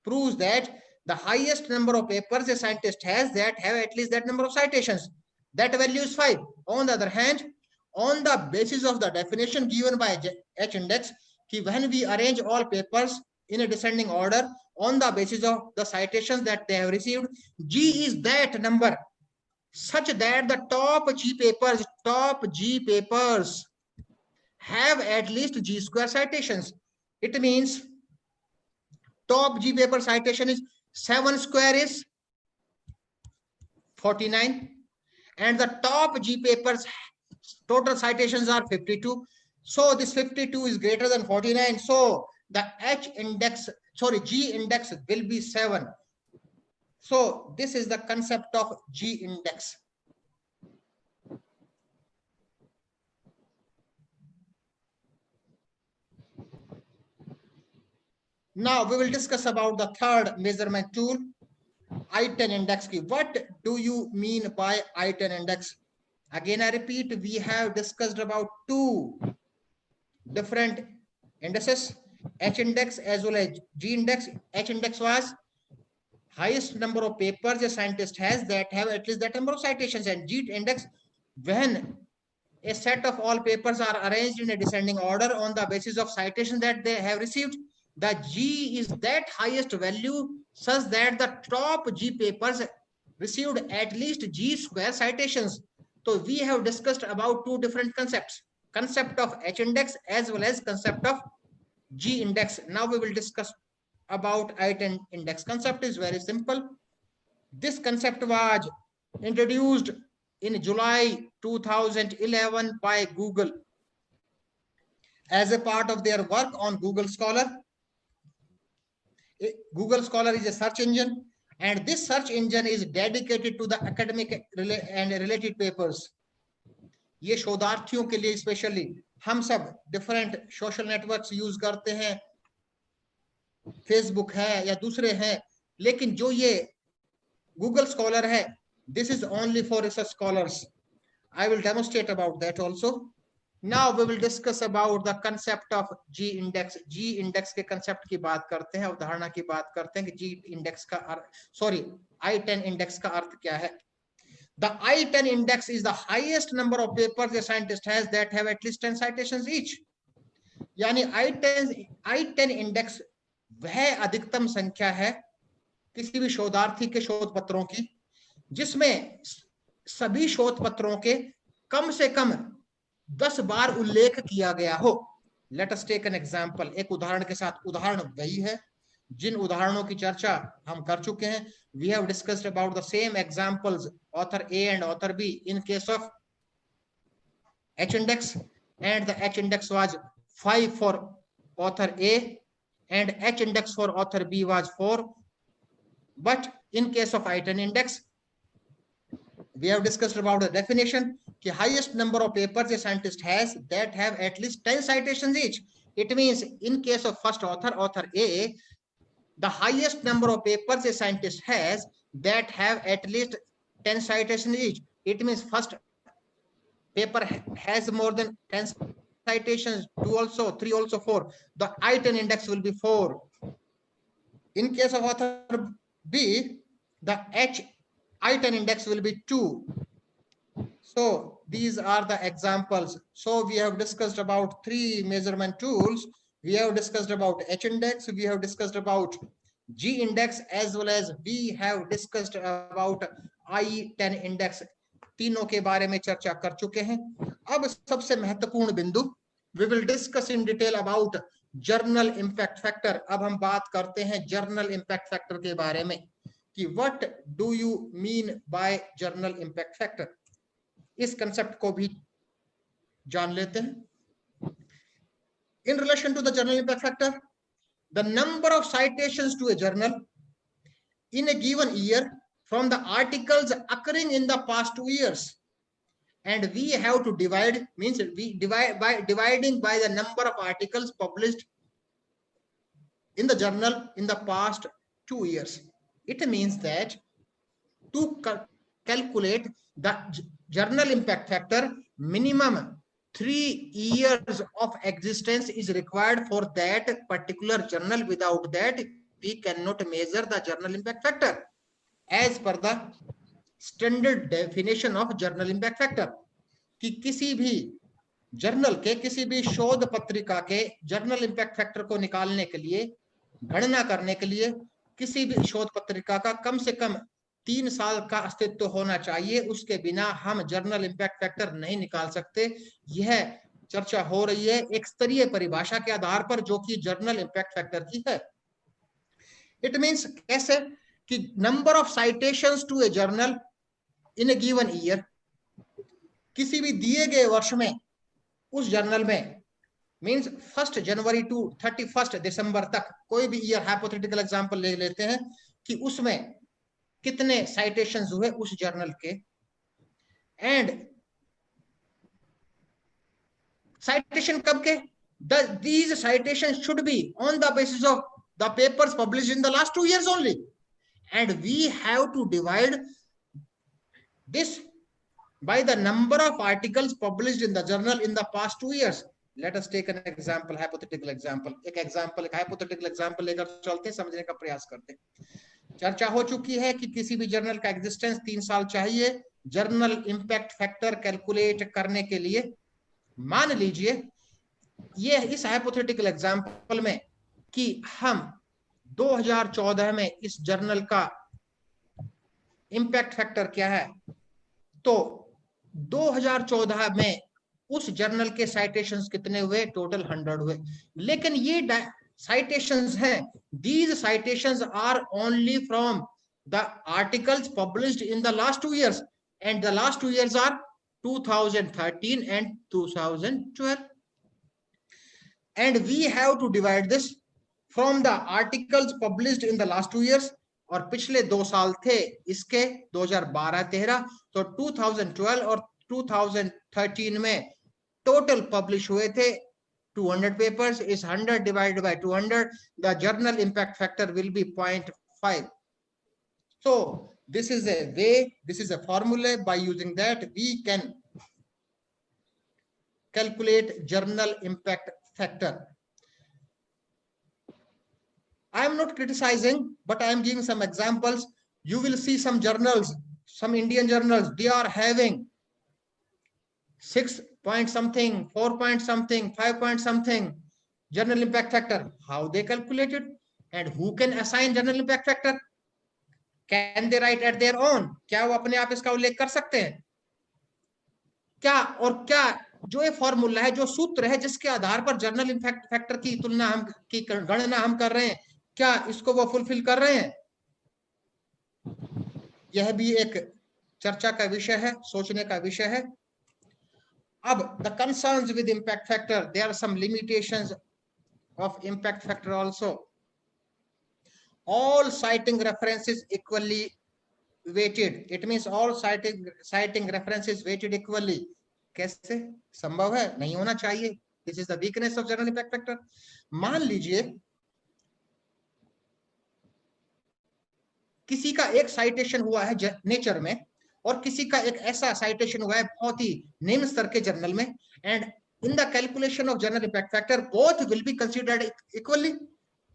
proves that the highest number of papers a scientist has that have at least that number of citations, that value is 5. On the other hand, on the basis of the definition given by H index, when we arrange all papers in a descending order on the basis of the citations that they have received, G is that number such that the top G papers have at least G square citations. It means top G paper citation is 7 square is 49 and the top G papers total citations are 52. So this 52 is greater than 49. So the G index will be 7. So this is the concept of G index. Now we will discuss about the third measurement tool, I10 index. What do you mean by I10 index? Again, I repeat, we have discussed about 2 different indices, H index as well as G index. H index was highest number of papers a scientist has that have at least that number of citations, and G index when a set of all papers are arranged in a descending order on the basis of citation that they have received. The G is that highest value such that the top G papers received at least G square citations. So we have discussed about 2 different concepts, concept of H index as well as concept of G index. Now we will discuss about I10 index. Concept is very simple. This concept was introduced in July 2011 by Google as a part of their work on Google Scholar. Google Scholar is a search engine. and this search engine is dedicated to the academic and related papers. ये शोधार्थियों के लिए specially, हम सब different social networks use करते हैं, Facebook है या दूसरे हैं, लेकिन जो ये गूगल स्कॉलर है, this is only for research scholars. I will demonstrate about that also. Now we will discuss about the concept of G index. G index के concept की बात करते हैं, उदाहरण की बात करते हैं कि G index का I10 index का अर्थ क्या है. The I10 index is the highest number of papers a scientist has that have at least 10 citations each. यानी I10 index वह अधिकतम संख्या है किसी भी शोधार्थी के शोध पत्रों की जिसमें सभी शोध पत्रों के कम से कम 10 बार उल्लेख किया गया हो. Let us take an example. एक उदाहरण के साथ, उदाहरण वही है जिन उदाहरणों की चर्चा हम कर चुके हैं. We have discussed about the same examples, author A and author B, in case of H index, and the H index was 5 for author A and H index for author B was 4. But in case of I10 index, we have discussed about the definition. The highest number of papers a scientist has that have at least 10 citations each. It means in case of first author A, the highest number of papers a scientist has that have at least 10 citations each. It means first paper has more than 10 citations, 2 also, 3 also, 4. The I10 index will be 4. In case of author B, the I10 index will be 2. So these are the examples. So we have discussed about 3 measurement tools. We have discussed about H index, we have discussed about G index, as well as we have discussed about I10 index. तीनों के बारे में चर्चा कर चुके हैं. अब सबसे महत्वपूर्ण बिंदु, we will discuss in detail about journal impact factor. अब हम बात करते हैं journal impact factor के बारे में कि what do you mean by journal impact factor. इस कंसेप्ट को भी जान लेते हैं. In relation to the journal impact factor, the number of citations to a journal in a given year from the articles occurring in the past 2 years, and we have to divide, means we divide by dividing by the number of articles published in the journal in the past 2 years. It means that to calculate the journal impact factor, minimum 3 years of existence is required for that particular journal. Without that, we cannot measure the journal impact factor as per the standard definition of journal impact factor. कि किसी भी journal के, किसी भी शोध पत्रिका के journal impact factor को निकालने के लिए, गणना करने के लिए किसी भी शोध पत्रिका का कम से कम 3 साल का अस्तित्व होना चाहिए. उसके बिना हम जर्नल इम्पैक्ट फैक्टर नहीं निकाल सकते. यह चर्चा हो रही है एक स्तरीय परिभाषा के आधार पर जो कि जर्नल इम्पैक्ट फैक्टर की है. इट मींस कैसे कि number of citations to a journal in a given year, किसी भी दिए गए वर्ष में उस जर्नल में, मींस 1 जनवरी टू 31 दिसंबर तक, कोई भी ईयर हाइपोथेटिकल एग्जांपल ले लेते हैं कि उसमें कितने साइटेशंस हुए उस जर्नल के, एंड साइटेशन कब के, these citations should be on the basis of the papers published in the last 2 years only, and we have to divide this by the number of articles published in the journal in the past 2 years. Let us take an example, hypothetical example. एक hypothetical example लेकर चलते हैं, समझने का प्रयास करते हैं. चर्चा हो चुकी है कि किसी भी जर्नल का एग्जिस्टेंस 3 साल चाहिए जर्नल इम्पैक्ट फैक्टर कैलकुलेट करने के लिए. मान लीजिए ये इस हाइपोथेटिकल एग्जांपल में कि हम 2014 में इस जर्नल का इम्पैक्ट फैक्टर क्या है, तो 2014 में उस जर्नल के साइटेशंस कितने हुए, टोटल 100 हुए. लेकिन ये citations हैं, these citations are only from the articles published in the last 2 years, and the last 2 years are 2013 and 2012, and we have to divide this from the articles published in the last 2 years और पिछले 2 साल थे इसके 2012-13, तो 2012 और 2013 में total publish हुए थे 200 पेपर्स. इस 100 divided by 200, the journal impact factor will be 0.5. So this is a way, this is a formula. By using that, we can calculate journal impact factor. I am not criticizing, but I am giving some examples. You will see some journals, some Indian journals, they are having 6 point something, 4 point something, 5 point something journal impact factor. How they calculate it and who can assign journal impact factor? Can they write at their own? क्या वो अपने आप इसका उल्लेख कर सकते हैं क्या? और क्या जो ये फॉर्मूला है, जो सूत्र है जिसके आधार पर जर्नल इम्पैक्ट फैक्टर की तुलना हम की गणना हम कर रहे हैं, क्या इसको वो फुलफिल कर रहे हैं? यह भी एक चर्चा का विषय है, सोचने का विषय है. अब the concerns with impact factor, there are some limitations of impact factor also. All citing references equally weighted. It means all citing references weighted equally. कैसे संभव है? नहीं होना चाहिए. This is the weakness of journal impact factor. मान लीजिए किसी का एक साइटेशन हुआ है नेचर में और किसी का एक ऐसा साइटेशन हुआ है बहुत ही निम्न स्तर के जर्नल में, and in the calculation of journal impact factor both will be considered equally.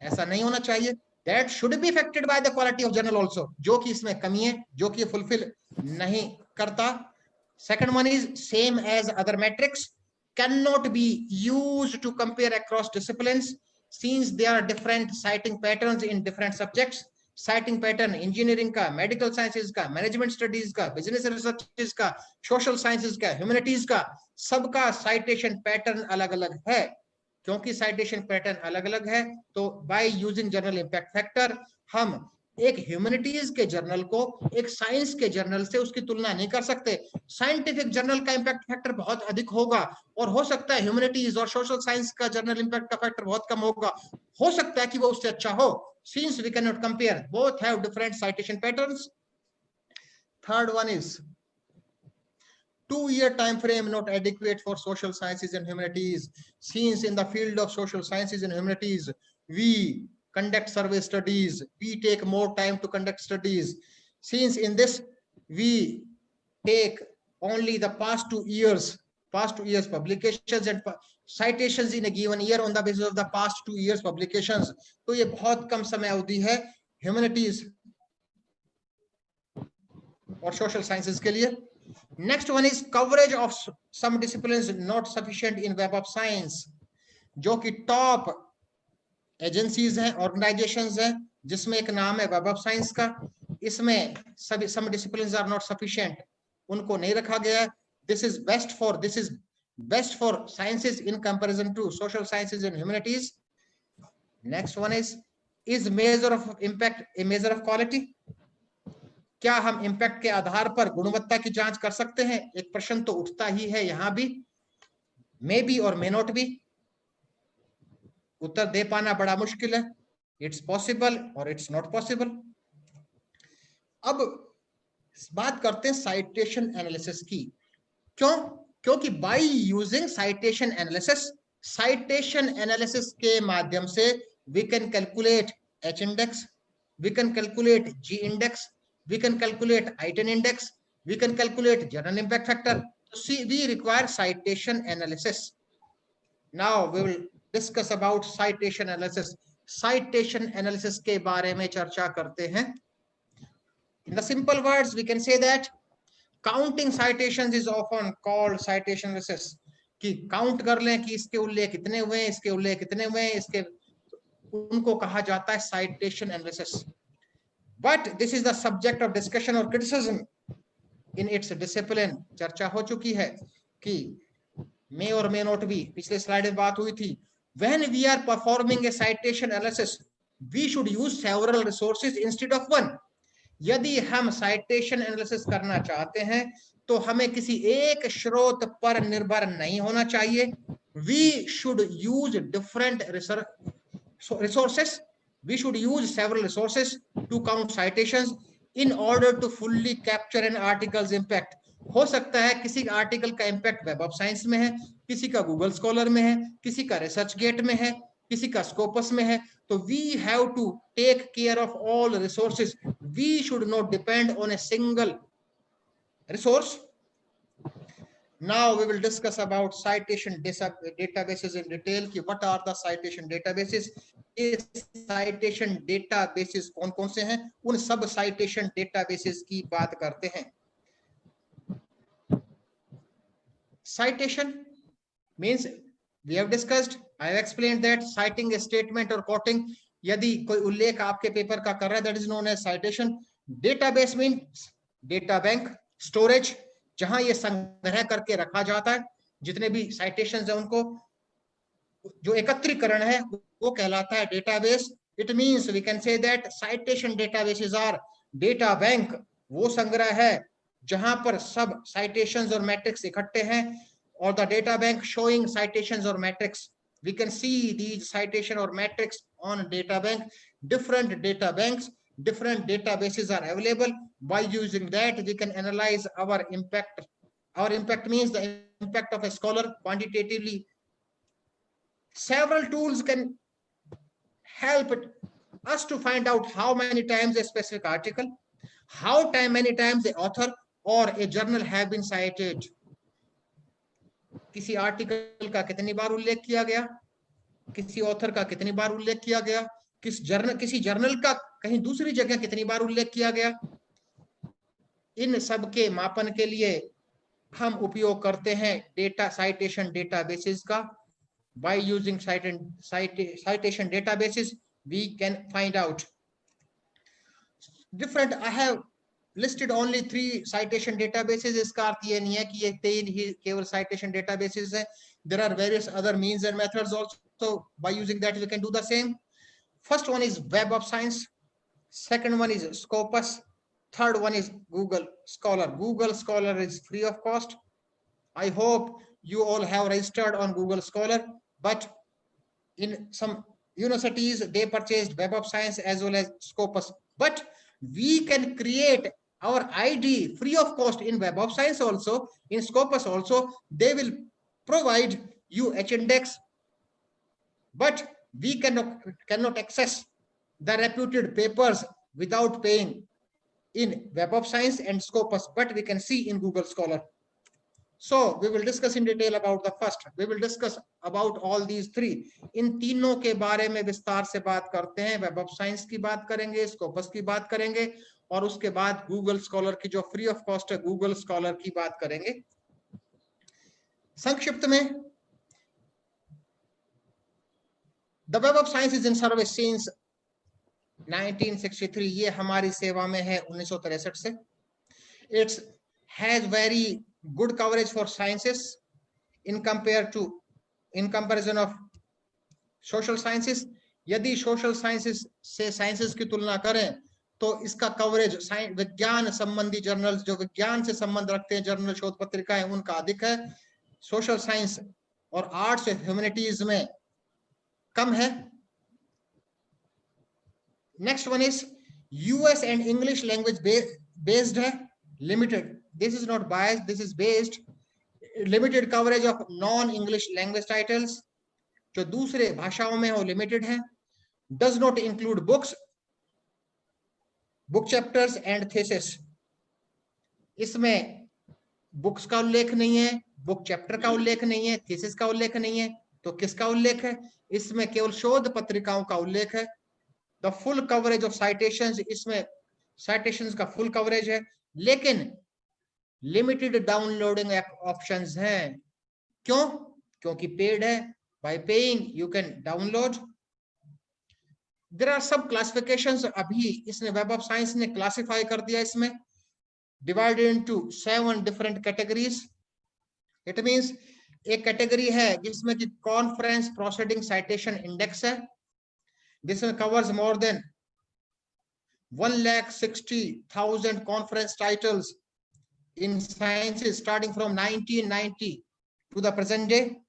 ऐसा नहीं होना चाहिए. That should be affected by the quality of journal also, जो कि इसमें कमी है, जो कि फुलफिल नहीं करता. Second one is same as other metrics, can not be used to compare across disciplines since they are different citing patterns in different subjects. Citing pattern engineering का, मेडिकल साइंसेज का, मैनेजमेंट स्टडीज का, business research का, social sciences का, humanities का, सबका citation pattern अलग अलग है. क्योंकि साइटेशन पैटर्न अलग अलग है तो by using journal impact factor हम एक ह्यूमैनिटीज के जर्नल को एक साइंस के जर्नल से उसकी तुलना नहीं कर सकते. साइंटिफिक जर्नल का इम्पैक्ट फैक्टर बहुत अधिक होगा और हो सकता है ह्यूमैनिटीज और सोशल साइंस का जर्नल इम्पैक्ट का फैक्टर बहुत कम होगा. हो सकता है कि वो उससे अच्छा हो. Since we cannot compare, both have different citation patterns. Third one is 2-year time frame not adequate for social sciences and humanities. Since in the field of social sciences and humanities, we conduct survey studies, we take more time to conduct studies. Since in this, we take only the past 2 years publications and citations in a given year on the basis of the past 2 years publications. तो ये बहुत कम समय अवधि है humanities और social sciences के लिए. Next one is coverage of some disciplines not sufficient in Web of Science. जो कि टॉप एजेंसीज हैं, ऑर्गेनाइजेशंस हैं, जिसमें एक नाम है वेब ऑफ साइंस का. इसमें सभी सम डिसिप्लिन्स आर नॉट सफिशिएंट, उनको नहीं रखा गया है. This is best for sciences in comparison to social sciences and humanities. Next one is measure of impact a measure of quality? क्या हम इम्पैक्ट के आधार पर गुणवत्ता की जांच कर सकते हैं? एक प्रश्न तो उठता ही है यहां भी. मे बी और मे नॉट बी, उत्तर दे पाना बड़ा मुश्किल है. इट्स पॉसिबल और इट्स नॉट पॉसिबल. अब बात करते हैं साइटेशन एनालिसिस की. क्यों? क्योंकि बाय यूजिंग साइटेशन एनालिसिस के माध्यम से we can calculate H index, we can calculate G index, we can calculate i ten index, we can calculate journal impact factor. We require citation analysis. Now we will discuss about citation analysis. Citation analysis के बारे में चर्चा करते हैं. In the simple words, we can say that counting citations is often called citation analysis. कि count कर लें कि इसके उल्लेख कितने हुए, इसके उल्लेख कितने हुए, इसके उनको कहा जाता है citation analysis. But this is the subject of discussion or criticism in its discipline. चर्चा हो चुकी है कि may or may not be, पिछले स्लाइड में बात हुई थी. When we are performing a citation analysis, we should use several resources instead of one. यदि हम साइटेशन एनालिसिस करना चाहते हैं तो हमें किसी एक स्रोत पर निर्भर नहीं होना चाहिए. We should use different resources we should use several resources to count citations in order to fully capture an article's impact. हो सकता है किसी आर्टिकल का इम्पैक्ट वेब ऑफ साइंस में है, किसी का गूगल स्कॉलर में है, किसी का रिसर्च गेट में है, किसी का स्कोपस में है. तो we have to take care of all resources. We should not depend on a single resource. Now we will discuss about citation databases in detail. कि what are the citation databases? इस citation databases कौन कौन से हैं? उन सब citation databases की बात करते हैं. Citation means we have discussed, I have explained that citing a statement or quoting, यदि कोई उल्लेख आपके पेपर का कर रहा है, that is known as citation. Database means data bank, storage, जहां ये संग्रह करके रखा जाता है, जितने भी citations है उनको जो एकत्रीकरण है वो कहलाता है database. It means we can say that citation databases are data bank, वो संग्रह है जहां पर सब citations और metrics इकट्ठे हैं, और the data bank showing citations or metrics. We can see these citation or metrics on data bank. Different data banks, different databases are available. By using that, we can analyze our impact. Our impact means the impact of a scholar quantitatively. Several tools can help us to find out how many times a specific article, many times the author or a journal have been cited. किसी article का कितनी बार उल्लेख किया गया, किसी author का कितनी बार उल्लेख किया गया, किसी जर्नल का कहीं दूसरी जगह कितनी बार उल्लेख किया गया. इन सब के मापन के लिए हम उपयोग करते हैं डेटा साइटेशन डेटाबेसेस का. By using citation databases, we can find out different. I have listed only 3 citation databases. इसका अर्थ ये नहीं है कि ये 3 ही केवल citation databases हैं. There are various other means and methods also. By using that, we can do the same. First one is Web of Science. Second one is Scopus. Third one is Google Scholar. Google Scholar is free of cost. I hope you all have registered on Google Scholar, but in some universities, they purchased Web of Science as well as Scopus. But we can create our ID free of cost in Web of Science also, in Scopus also. They will provide you H-index, but we cannot access the reputed papers without paying in Web of Science and Scopus, but we can see in Google Scholar. So we will discuss in detail about the first. We will discuss about all these 3. इन तीनों के बारे में विस्तार से बात करते हैं. Web of Science की बात करेंगे, स्कोपस की बात करेंगे, और उसके बाद गूगल स्कॉलर की जो फ्री ऑफ कॉस्ट है गूगल स्कॉलर की बात करेंगे. संक्षिप्त में, the web of Science is in service since 1963. ये हमारी सेवा में है 1963 से. It's has very good coverage for sciences in comparison of social sciences. यदि social sciences से sciences की तुलना करें तो इसका कवरेज विज्ञान संबंधी जर्नल्स, जो विज्ञान से संबंध रखते हैं, जर्नल शोध पत्रिकाएं, उनका अधिक है. सोशल साइंस और आर्ट्स और ह्यूमैनिटीज में कम है. Next one is US and English language based है, limited. This is not biased, this is based. Limited coverage of non-English language titles, जो दूसरे भाषाओं में हो लिमिटेड है. Does not include books, book chapters and thesis. इसमें books का उल्लेख नहीं है, बुक चैप्टर का उल्लेख नहीं है, थीसिस का उल्लेख नहीं है. तो किसका उल्लेख है? इसमें केवल शोध पत्रिकाओं का उल्लेख है. The full coverage of citations, इसमें साइटेशंस का फुल कवरेज है, लेकिन लिमिटेड डाउनलोडिंग ऑप्शंस हैं. क्यों? क्योंकि पेड है. By paying you can download. There are sub classifications. अभी इसने वेब ऑफ साइंस ने क्लासिफाई कर दिया, इसमें divided into 7 different categories. It means एक कैटेगरी है जिसमें कि कॉन्फ्रेंस प्रोसीडिंग साइटेशन इंडेक्स है. This covers more than 1,60,000 conference titles in sciences starting from 1990 to the present day.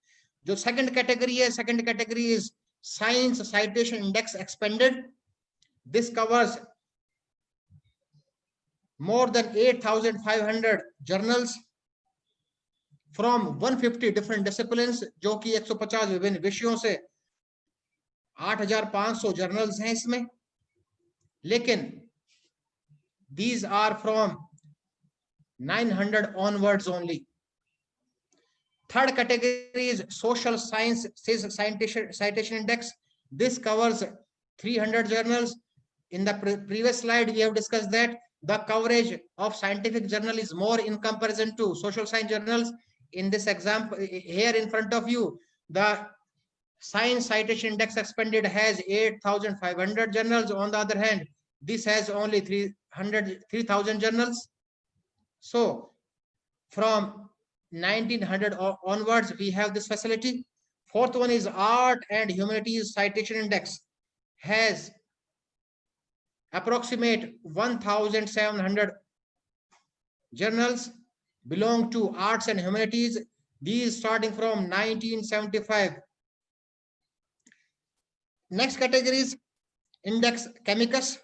जो second category है, second category is science citation index expanded. This covers more than 8,500 journals from 150 different disciplines, जो कि 150 विभिन्न विषयों से 8,500 journals हैं इसमें. लेकिन these are from 900 onwards only. Third category is social science citation index. This covers 300 journals. In the previous slide, we have discussed that the coverage of scientific journal is more in comparison to social science journals. In this example, here in front of you, the science citation index expanded has 8,500 journals. On the other hand, this has only 3,000 journals. So from 1900 onwards, we have this facility. Fourth one is art and humanities citation index, has approximate 1,700 journals belong to arts and humanities. These starting from 1975. Next category is Index Chemicus.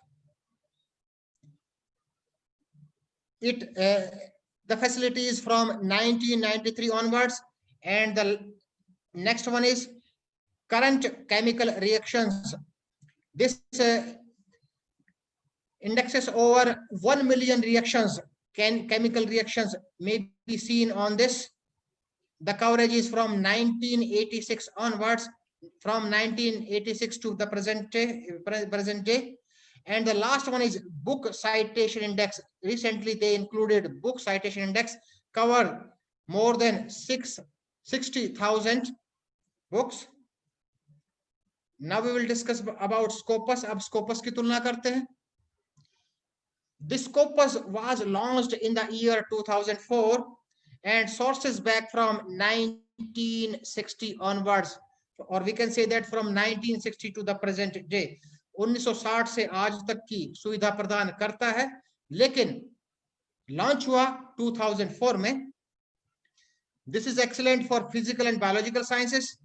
The facility is from 1993 onwards, and the next one is current chemical reactions. This indexes over 1 million reactions, chemical reactions may be seen on this. The coverage is from 1986 onwards, from 1986 to the present day. And the last one is book citation index. Recently, they included book citation index, cover more than 60,000 books. Now we will discuss about Scopus. अब Scopus की तुलना करते हैं. This Scopus was launched in the year 2004 and sources back from 1960 onwards, or we can say that from 1960 to the present day. 1960 से आज तक की सुविधा प्रदान करता है, लेकिन लॉन्च हुआ 2004 में. This is excellent for physical and biological sciences.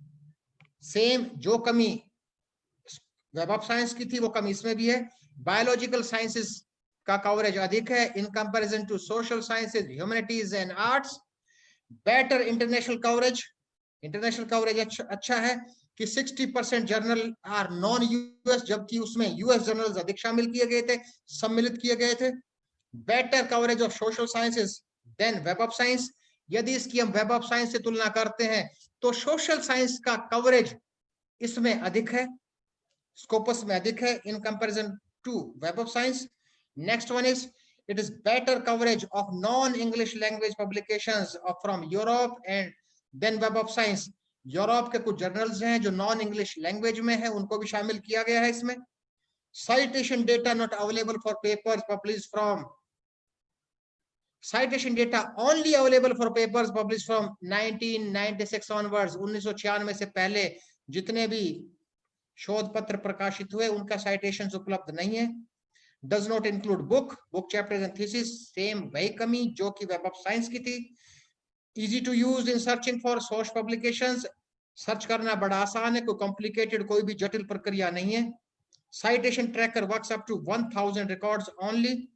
Same जो कमी वेब ऑफ साइंस की थी वो कमी इसमें भी है. बायोलॉजिकल साइंसेस का कवरेज अधिक है in comparison to social sciences, humanities and arts. Better international coverage. International coverage अच्छा है कि 60% जर्नल आर नॉन यूएस, जबकि उसमें यूएस जर्नल्स अधिक शामिल किए गए थे, सम्मिलित किए गए थे. Better coverage of social sciences than Web of Science. यदि इसकी हम वेब ऑफ साइंस से तुलना करते हैं तो सोशल साइंस का कवरेज इसमें अधिक है, स्कोपस में अधिक है in comparison to Web of Science. Next one is it is better coverage of non English language publications from Europe and then Web of Science. Europe के कुछ जर्नल्स हैं जो नॉन इंग्लिश लैंग्वेज में है, उनको भी शामिल किया गया है इसमें. citation data not available for papers published from citation data only available for papers published from 1996 onwards. 1996 से पहले जितने भी शोध पत्र प्रकाशित हुए उनका citations उपलब्ध नहीं है. does not include book chapters and thesis. Same वही कमी जो कि वेब ऑफ साइंस की थी. easy to use in searching for source publications. Search करना बड़ा आसान है, कोई कॉम्प्लिकेटेड कोई भी जटिल प्रक्रिया नहीं है. citation tracker works up to 1,000 records only.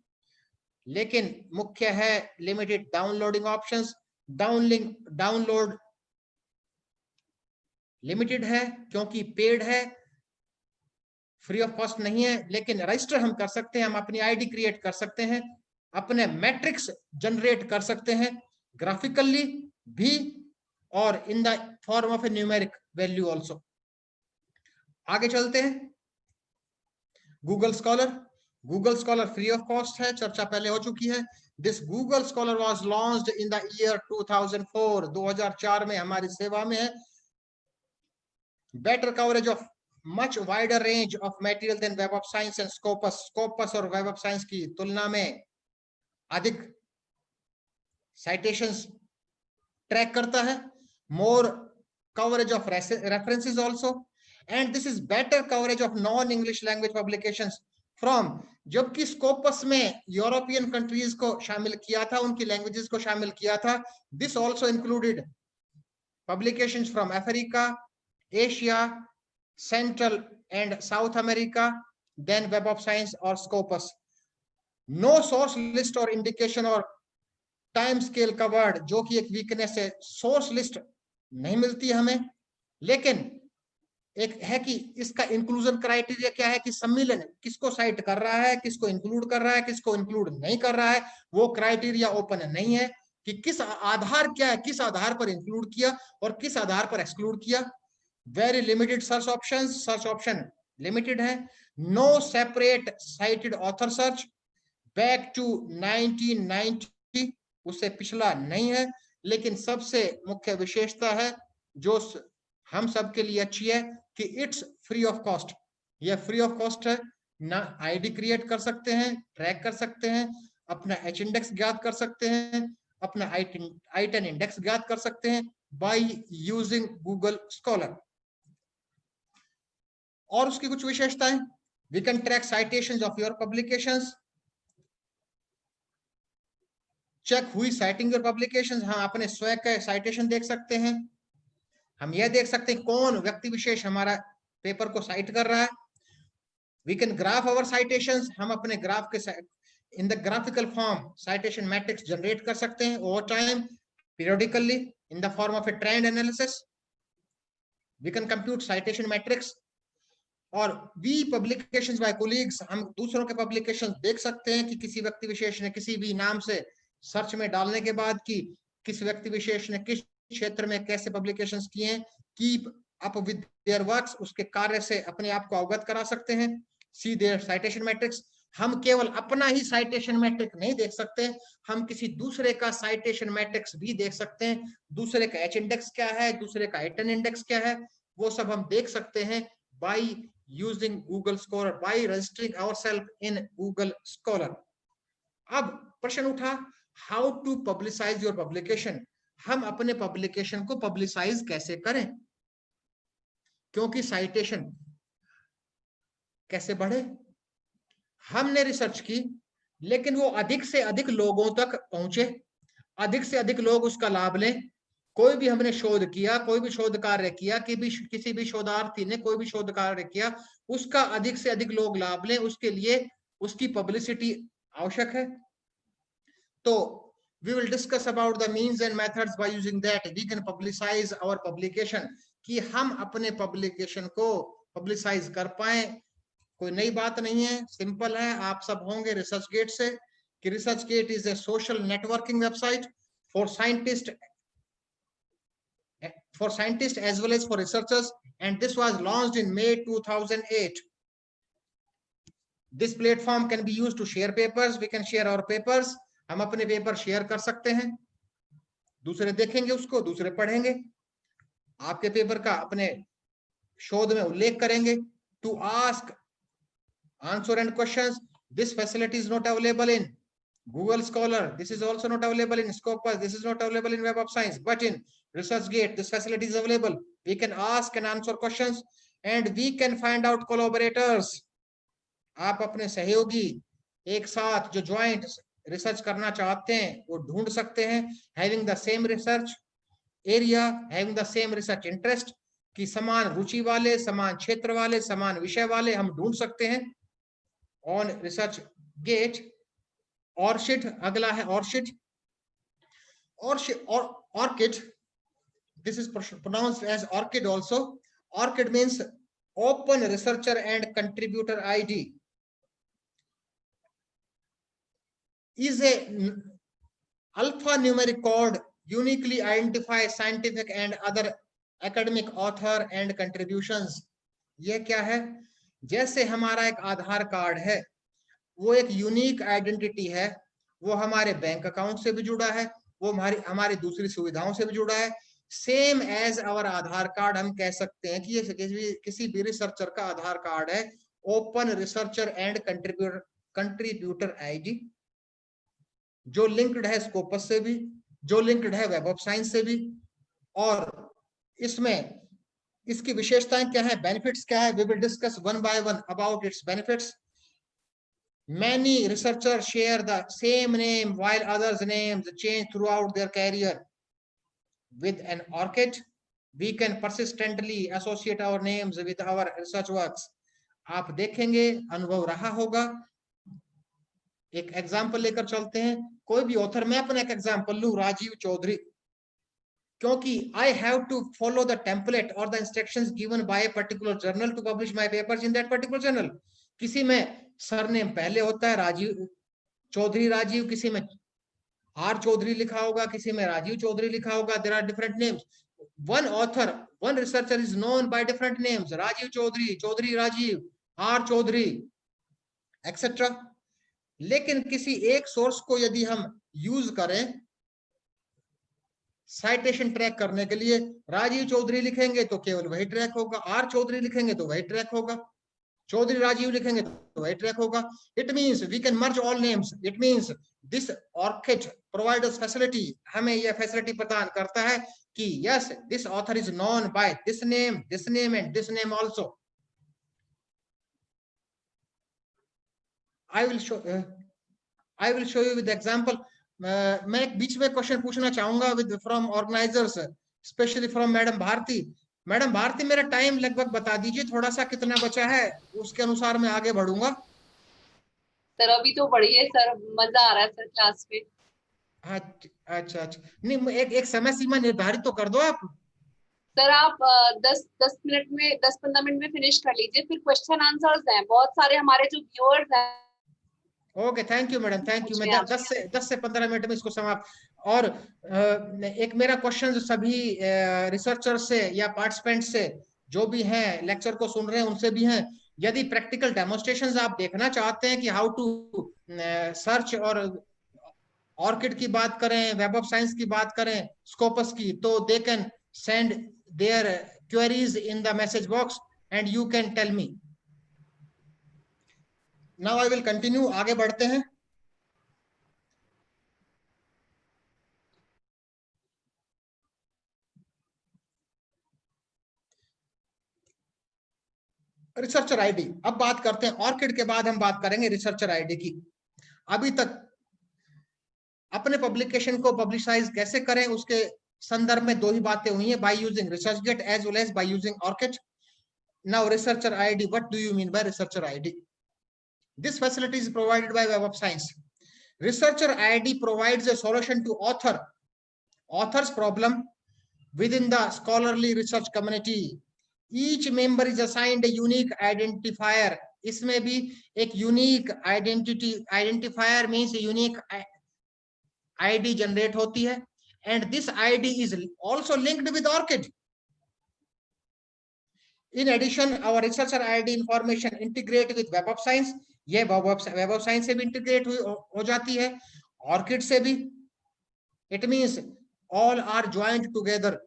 लेकिन मुख्य है limited downloading options. Download limited है क्योंकि पेड है, फ्री ऑफ कॉस्ट नहीं है. लेकिन रजिस्टर हम कर सकते हैं, हम अपनी आईडी क्रिएट कर सकते हैं, अपने मैट्रिक्स जनरेट कर सकते हैं ग्राफिकली भी और in the form of a numeric value also. आगे चलते हैं. Google Scholar free of cost है, चर्चा पहले हो चुकी है. This Google Scholar was launched in the year 2004. 2004 में हमारी सेवा में है. Better coverage of much wider range of material than Web of Science and Scopus और वेब ऑफ साइंस की तुलना में अधिक साइटेशंस ट्रैक करता है. More coverage of references also, and this is better coverage of non English language publications from, जबकि Scopus में European countries को शामिल किया था, उनकी लैंग्वेजेस को शामिल किया था. This also included publications from Africa, Asia, central and south America, than Web of Science or Scopus. No source list or indication or time scale covered, जो कि एक वीकनेस है. सोर्स लिस्ट नहीं मिलती हमें, लेकिन एक है कि इसका इंक्लूजन क्राइटेरिया क्या है कि सम्मिलन किसको साइट कर रहा है, किसको इंक्लूड कर रहा है, किसको इंक्लूड नहीं कर रहा है, वो क्राइटेरिया ओपन नहीं है कि किस आधार क्या है, किस आधार पर इंक्लूड किया और किस आधार पर एक्सक्लूड किया. Very limited search option limited है. No separate cited author search back to 1990, उससे पिछला नहीं है. लेकिन सबसे मुख्य विशेषता है जो हम सबके लिए अच्छी है कि इट्स फ्री ऑफ कॉस्ट. यह फ्री ऑफ कॉस्ट है ना. आईडी क्रिएट कर सकते हैं, ट्रैक कर सकते हैं, अपना एच इंडेक्स ज्ञात कर सकते हैं, अपना I10 इंडेक्स ज्ञात कर सकते हैं बाय यूजिंग गूगल स्कॉलर. और उसकी कुछ विशेषताएं, we can track citations of your publications, check हुई साइटिंग योर पब्लिकेशंस. हाँ, अपने स्वयं के साइटेशन देख सकते हैं. हम यह देख सकते हैं कौन व्यक्ति विशेष हमारा पेपर को साइट कर रहा है. We can graph our citations, हम अपने ग्राफ के in the graphical form citation metrics generate कर सकते हैं over time, periodically, in the form of a trend analysis. We can compute citation metrics. और वी पब्लिकेशंस बाय कोलीग्स, हम दूसरों के पब्लिकेशंस देख सकते हैं कि किसी व्यक्ति विशेष ने किसी भी नाम से सर्च में डालने के बाद कि किस व्यक्ति विशेष ने किस क्षेत्र में कैसे पब्लिकेशंस किए हैं. Keep up with their works, उसके कार्य से अपने आप को अवगत करा सकते हैं. सी देयर साइटेशन मैट्रिक्स, हम केवल अपना ही साइटेशन मैट्रिक नहीं देख सकते, हम किसी दूसरे का साइटेशन मैट्रिक्स भी देख सकते हैं. दूसरे का एच इंडेक्स क्या है, दूसरे का I10 इंडेक्स क्या है, वो सब हम देख सकते हैं by using Google Scholar, by registering ourselves in Google Scholar. अब प्रश्न उठा, how to publicize your publication. हम अपने पब्लिकेशन को पब्लिसाइज कैसे करें, क्योंकि साइटेशन कैसे बढ़े. हमने रिसर्च की, लेकिन वो अधिक से अधिक लोगों तक पहुंचे, अधिक से अधिक लोग उसका लाभ लें. कोई भी हमने शोध किया, कोई भी शोध कार्य किया, किसी भी शोधार्थी ने कोई भी शोध कार्य किया, उसका अधिक से अधिक लोग लाभ लें, उसके लिए उसकी पब्लिसिटी आवश्यक है. तो we will discuss about the means and methods by using that we can publicize our publication, कि हम अपने पब्लिकेशन को पब्लिसाइज कर पाए. कोई नई बात नहीं है, सिंपल है. आप सब होंगे रिसर्च गेट से, कि ResearchGate is a social networking website for scientist as well as for researchers, and this was launched in May 2008. This platform can be used to share papers. We can share our papers. हम अपने paper share कर सकते हैं, दूसरे देखेंगे उसको, दूसरे पढ़ेंगे, आपके पेपर का अपने शोध में उल्लेख करेंगे. To ask answer and questions, this facility is not available in Google Scholar, this is also not available in Scopus, this is not available in Web of Science, but in ResearchGate this facility is available. We can ask and answer questions and we can find out collaborators. आप अपने सहयोगी एक साथ जो joint research करना चाहते हैं वो ढूंढ सकते हैं. Having the same research area, having the same research interest, कि समान रुचि वाले, समान क्षेत्र वाले, समान विषय वाले हम ढूंढ सकते हैं ऑन ResearchGate. ऑर्चिड अगला है, ऑर्चिड और orchid, this is pronounced as ORCID also. ORCID means Open Researcher and Contributor ID. Is a alphanumeric code uniquely identifies scientific and other academic author and contributions. ये क्या है? जैसे हमारा एक आधार card है, वो एक यूनिक आइडेंटिटी है, वो हमारे बैंक अकाउंट से भी जुड़ा है, वो हमारी दूसरी सुविधाओं से भी जुड़ा है. Same as our Aadhaar card हम कह सकते हैं कि ये किसी भी रिसर्चर का आधार कार्ड है. Open researcher and contributor ID, जो लिंक्ड है स्कोपस से भी, जो लिंक्ड है वेब ऑफ साइंस से भी. और इसमें इसकी विशेषताएं क्या है, बेनिफिट्स क्या है, we will discuss one by one about its benefits. Many researchers share the same name while others' names change throughout their career. With an ORCID, we can persistently associate our names with our research works. आप देखेंगे, अनुभव रहा होगा। एक example लेकर चलते हैं, कोई भी ऑथर, मैं अपना एक एग्जाम्पल लूं, राजीव चौधरी, क्योंकि I have to follow the template और the instructions given by a particular journal to publish my papers in that particular journal. किसी में सरनेम पहले होता है, राजीव चौधरी राजीव, किसी में आर चौधरी लिखा होगा, किसी में राजीव चौधरी लिखा होगा। There are different names. One author, one researcher is known by different names, Rajeev Chaudhary, Chaudhary Rajeev, R Chaudhary, etcetera. लेकिन किसी एक सोर्स को यदि हम यूज करें साइटेशन ट्रैक करने के लिए, राजीव चौधरी लिखेंगे तो केवल वही ट्रैक होगा, आर चौधरी लिखेंगे तो वही ट्रैक होगा, चौधरी राजीव लिखेंगे तो वही ट्रैक होगा। It means we can merge all names. It means this ORCID provides facility, हमें यह फैसिलिटी प्रदान करता है कि yes, this author is known by this name and this name also. I will show you with example. मैं एक बीच में question पूछना चाहूंगा with from organizers, specially from madam Bharti. Madam Bharti, मेरा टाइम लगभग बता दीजिए थोड़ा सा, कितना बचा है, उसके अनुसार मैं आगे बढ़ूंगा। सर अभी तो बढ़िया है सर, मजा आ रहा है सर क्लास में। अच्छा, नहीं, एक समय सीमा निर्धारित तो कर दो आप। सर आप 10 मिनट में, 10-15 मिनट में फिनिश कर लीजिए, फिर क्वेश्चन आंसर्स हैं बहुत सारे, हमारे जो व्यूअर्स हैं। Okay, thank you madam, thank you. मैं 10 से 15 मिनट में इसको समाप्त। और एक मेरा क्वेश्चन सभी रिसर्चर से या पार्टिसिपेंट से, जो भी हैं लेक्चर को सुन रहे हैं, उनसे भी हैं, यदि प्रैक्टिकल डेमोन्स्ट्रेशंस आप देखना चाहते हैं कि हाउ टू सर्च, और ऑर्किड की बात करें, वेब ऑफ साइंस की बात करें, स्कोपस की, तो they can send their queries in the message box and you can tell me. Now I will continue, आगे बढ़ते हैं। रिसर्चर आईडी, अब बात करते हैं ऑर्किड के बाद हम बात करेंगे रिसर्चर आईडी की। अभी तक अपने पब्लिकेशन को पब्लिसाइज कैसे करें उसके संदर्भ में दो ही बातें हुई है, by using ResearchGate as well as by using ORCID. Now researcher ID, what do you mean by researcher ID? This facility is provided by Web of Science. Researcher ID provides a solution to author's problem within the scholarly research community. Each member is assigned a unique identifier. इसमें भी एक unique identifier means a unique ID generate होती है, and this ID is also linked with ORCID. In addition, our researcher ID information integrate with Web of Science. ये Web of Science से भी integrate हो जाती है, ऑर्किड से भी। It means all are joint together.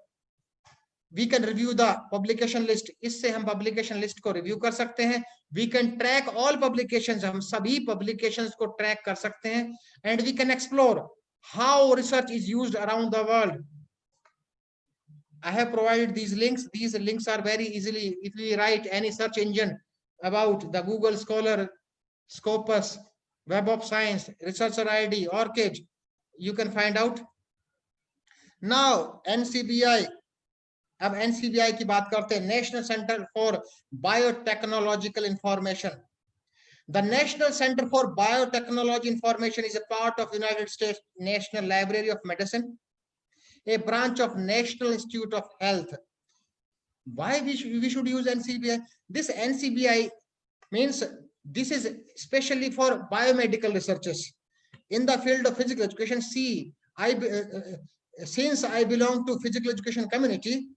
We can review the publication list, इससे हम पब्लिकेशन लिस्ट को रिव्यू कर सकते हैं। We can track all publications, हम सभी पब्लिकेशंस को ट्रैक कर सकते हैं। And we can explore how research is used around the world. I have provided these links. These links are very easily, if we write any search engine about the Google Scholar, Scopus, Web of Science, Researcher ID, ORCID, you can find out. Now NCBI, अब NCBI की बात करते हैं, National Center for Biotechnological Information. The National Center for Biotechnology Information is a part of United States National Library of Medicine, a branch of National Institute of Health. Why we should use NCBI? This NCBI means this is especially for biomedical researchers in the field of physical education. See, since I belong to physical education community,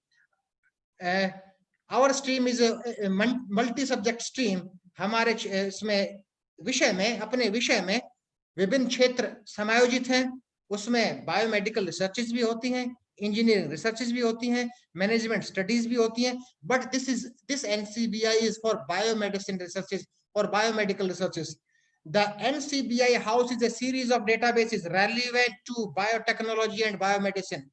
our stream is a multi-subject stream. हमारे इसमें विषय में, अपने विषय में विभिन्न क्षेत्र समायोजित हैं। उसमें बायोमेडिकल रिसर्चेस भी होती हैं, इंजीनियरिंग रिसर्चेस भी होती हैं, मैनेजमेंट स्टडीज भी होती हैं, but this NCBI is for biomedicine researches or biomedical researches. The NCBI houses a series of databases relevant to biotechnology and biomedicine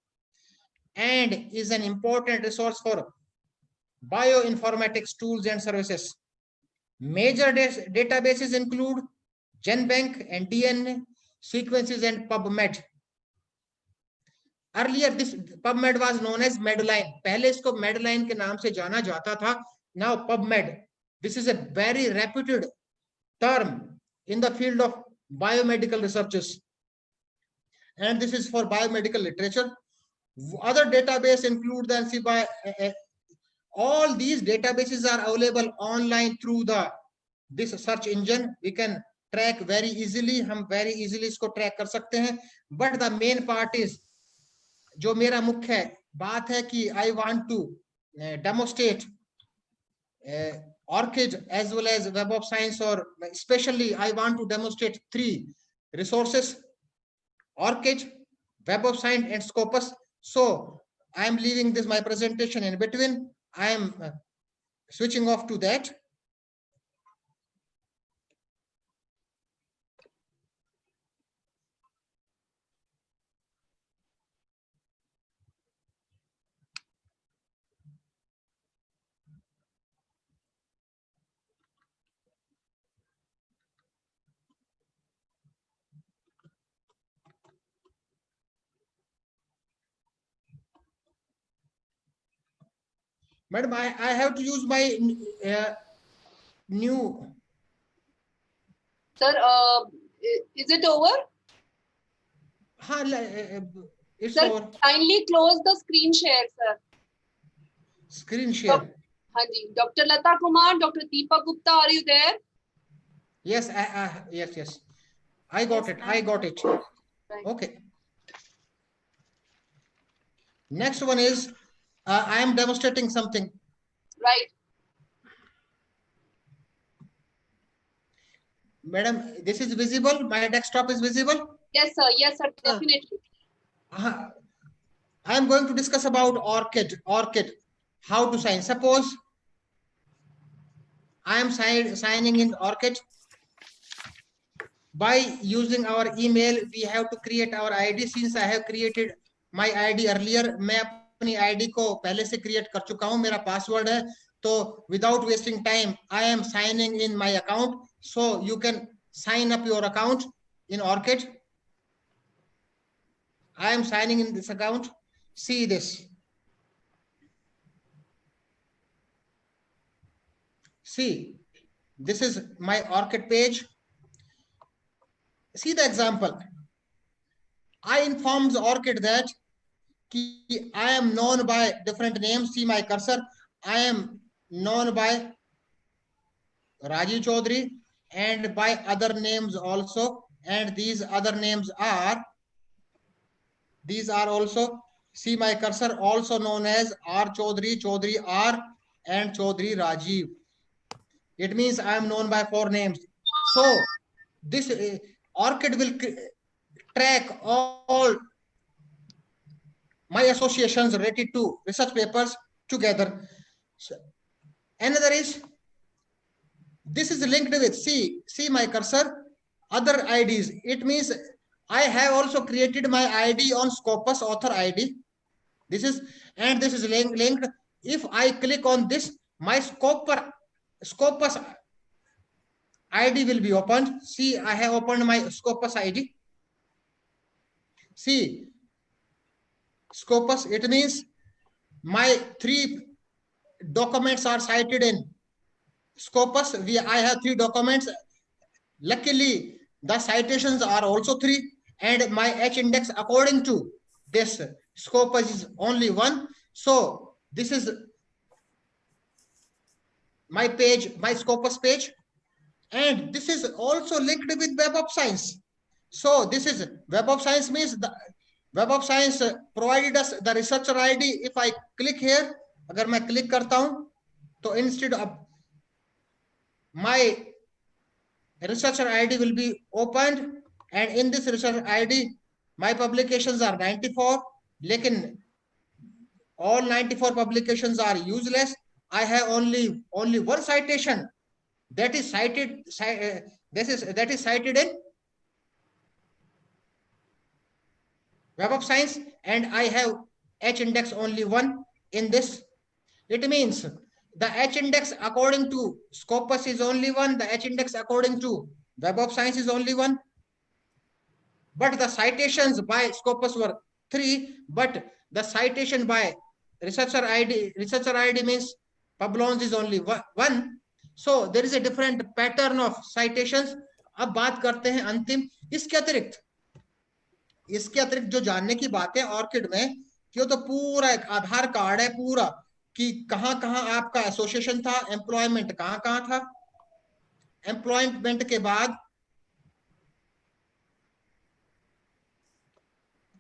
and is an important resource for bioinformatics tools and services. Major databases include GenBank and DNA, Sequences and PubMed. Earlier this PubMed was known as Medline. पहले इसको Medline के नाम से जाना जाता था. Now PubMed. This is a very reputed term in the field of biomedical researches. And this is for biomedical literature. Other database include the NCBI. All these databases are available online through this search engine. We can track very easily. हम very easily इसको track कर सकते हैं. But the main part is, जो मेरा मुख्य बात है कि I want to demonstrate ORCID as well as Web of Science, or especially I want to demonstrate 3 resources: ORCID, Web of Science, and Scopus. So I am leaving this my presentation in between. I am switching off to that. Madam, I have to use my new. Sir, is it over? It's Sir, over. kindly close the screen share, sir. Screen share. Hanji, Dr. Lata Kumar, Dr. Deepak Gupta, are you there? Yes, yes. I got it. I got it. Right. Okay. Next one is, I am demonstrating something. Right. Madam, this is visible. My desktop is visible. Yes, sir. Yes, sir. Definitely. I am going to discuss about ORCID, how to sign. Suppose I am signing in ORCID. By using our email, we have to create our ID. Since I have created my ID earlier, मैं अपनी ID को पहले से create कर चुका हूँ, मेरा password है. So without wasting time, I am signing in my account. So you can sign up your account in ORCID. I am signing in this account. See this. See, this is my ORCID page. See the example. I informed ORCID that I am known by different names. See my cursor. I am known by Rajiv Chaudhary and by other names also. And these other names are, also, see my cursor, also known as R Chaudhary, Chaudhary R, and Chaudhary Rajiv. It means I am known by 4 names. So this ORCID will track all my associations related to research papers together. So, another is, this is linked with, see my cursor, other IDs. It means I have also created my ID on Scopus author ID. This is linked. If I click on this, my Scopus ID will be opened. See, I have opened my Scopus ID. See, Scopus, it means my 3 documents are cited in Scopus. I have 3 documents. Luckily, the citations are also 3, and my H-index according to this Scopus is only 1. So this is my page, my Scopus page. And this is also linked with Web of Science. So this is Web of Science, means the Web of Science provided us the researcher ID. If I click here, अगर मैं click करता हूं, तो instead of my researcher ID will be opened, and in this researcher ID, my publications are 94. लेकिन all 94 publications are useless. I have only 1 citation. That is cited. That is cited in Web of Science, and I have H-index only 1 in this. It means the H-index according to Scopus is only 1. The H-index according to Web of Science is only 1. But the citations by Scopus were 3. But the citation by researcher ID means Publons is only 1. So there is a different pattern of citations. अब बात करते हैं अंतिम, इसके अतिरिक्त जो जानने की बात है ऑर्किड में, कि वो तो पूरा एक आधार कार्ड है पूरा, कि कहां कहां आपका एसोसिएशन था, एम्प्लॉयमेंट कहां कहां था, एम्प्लॉयमेंट के बाद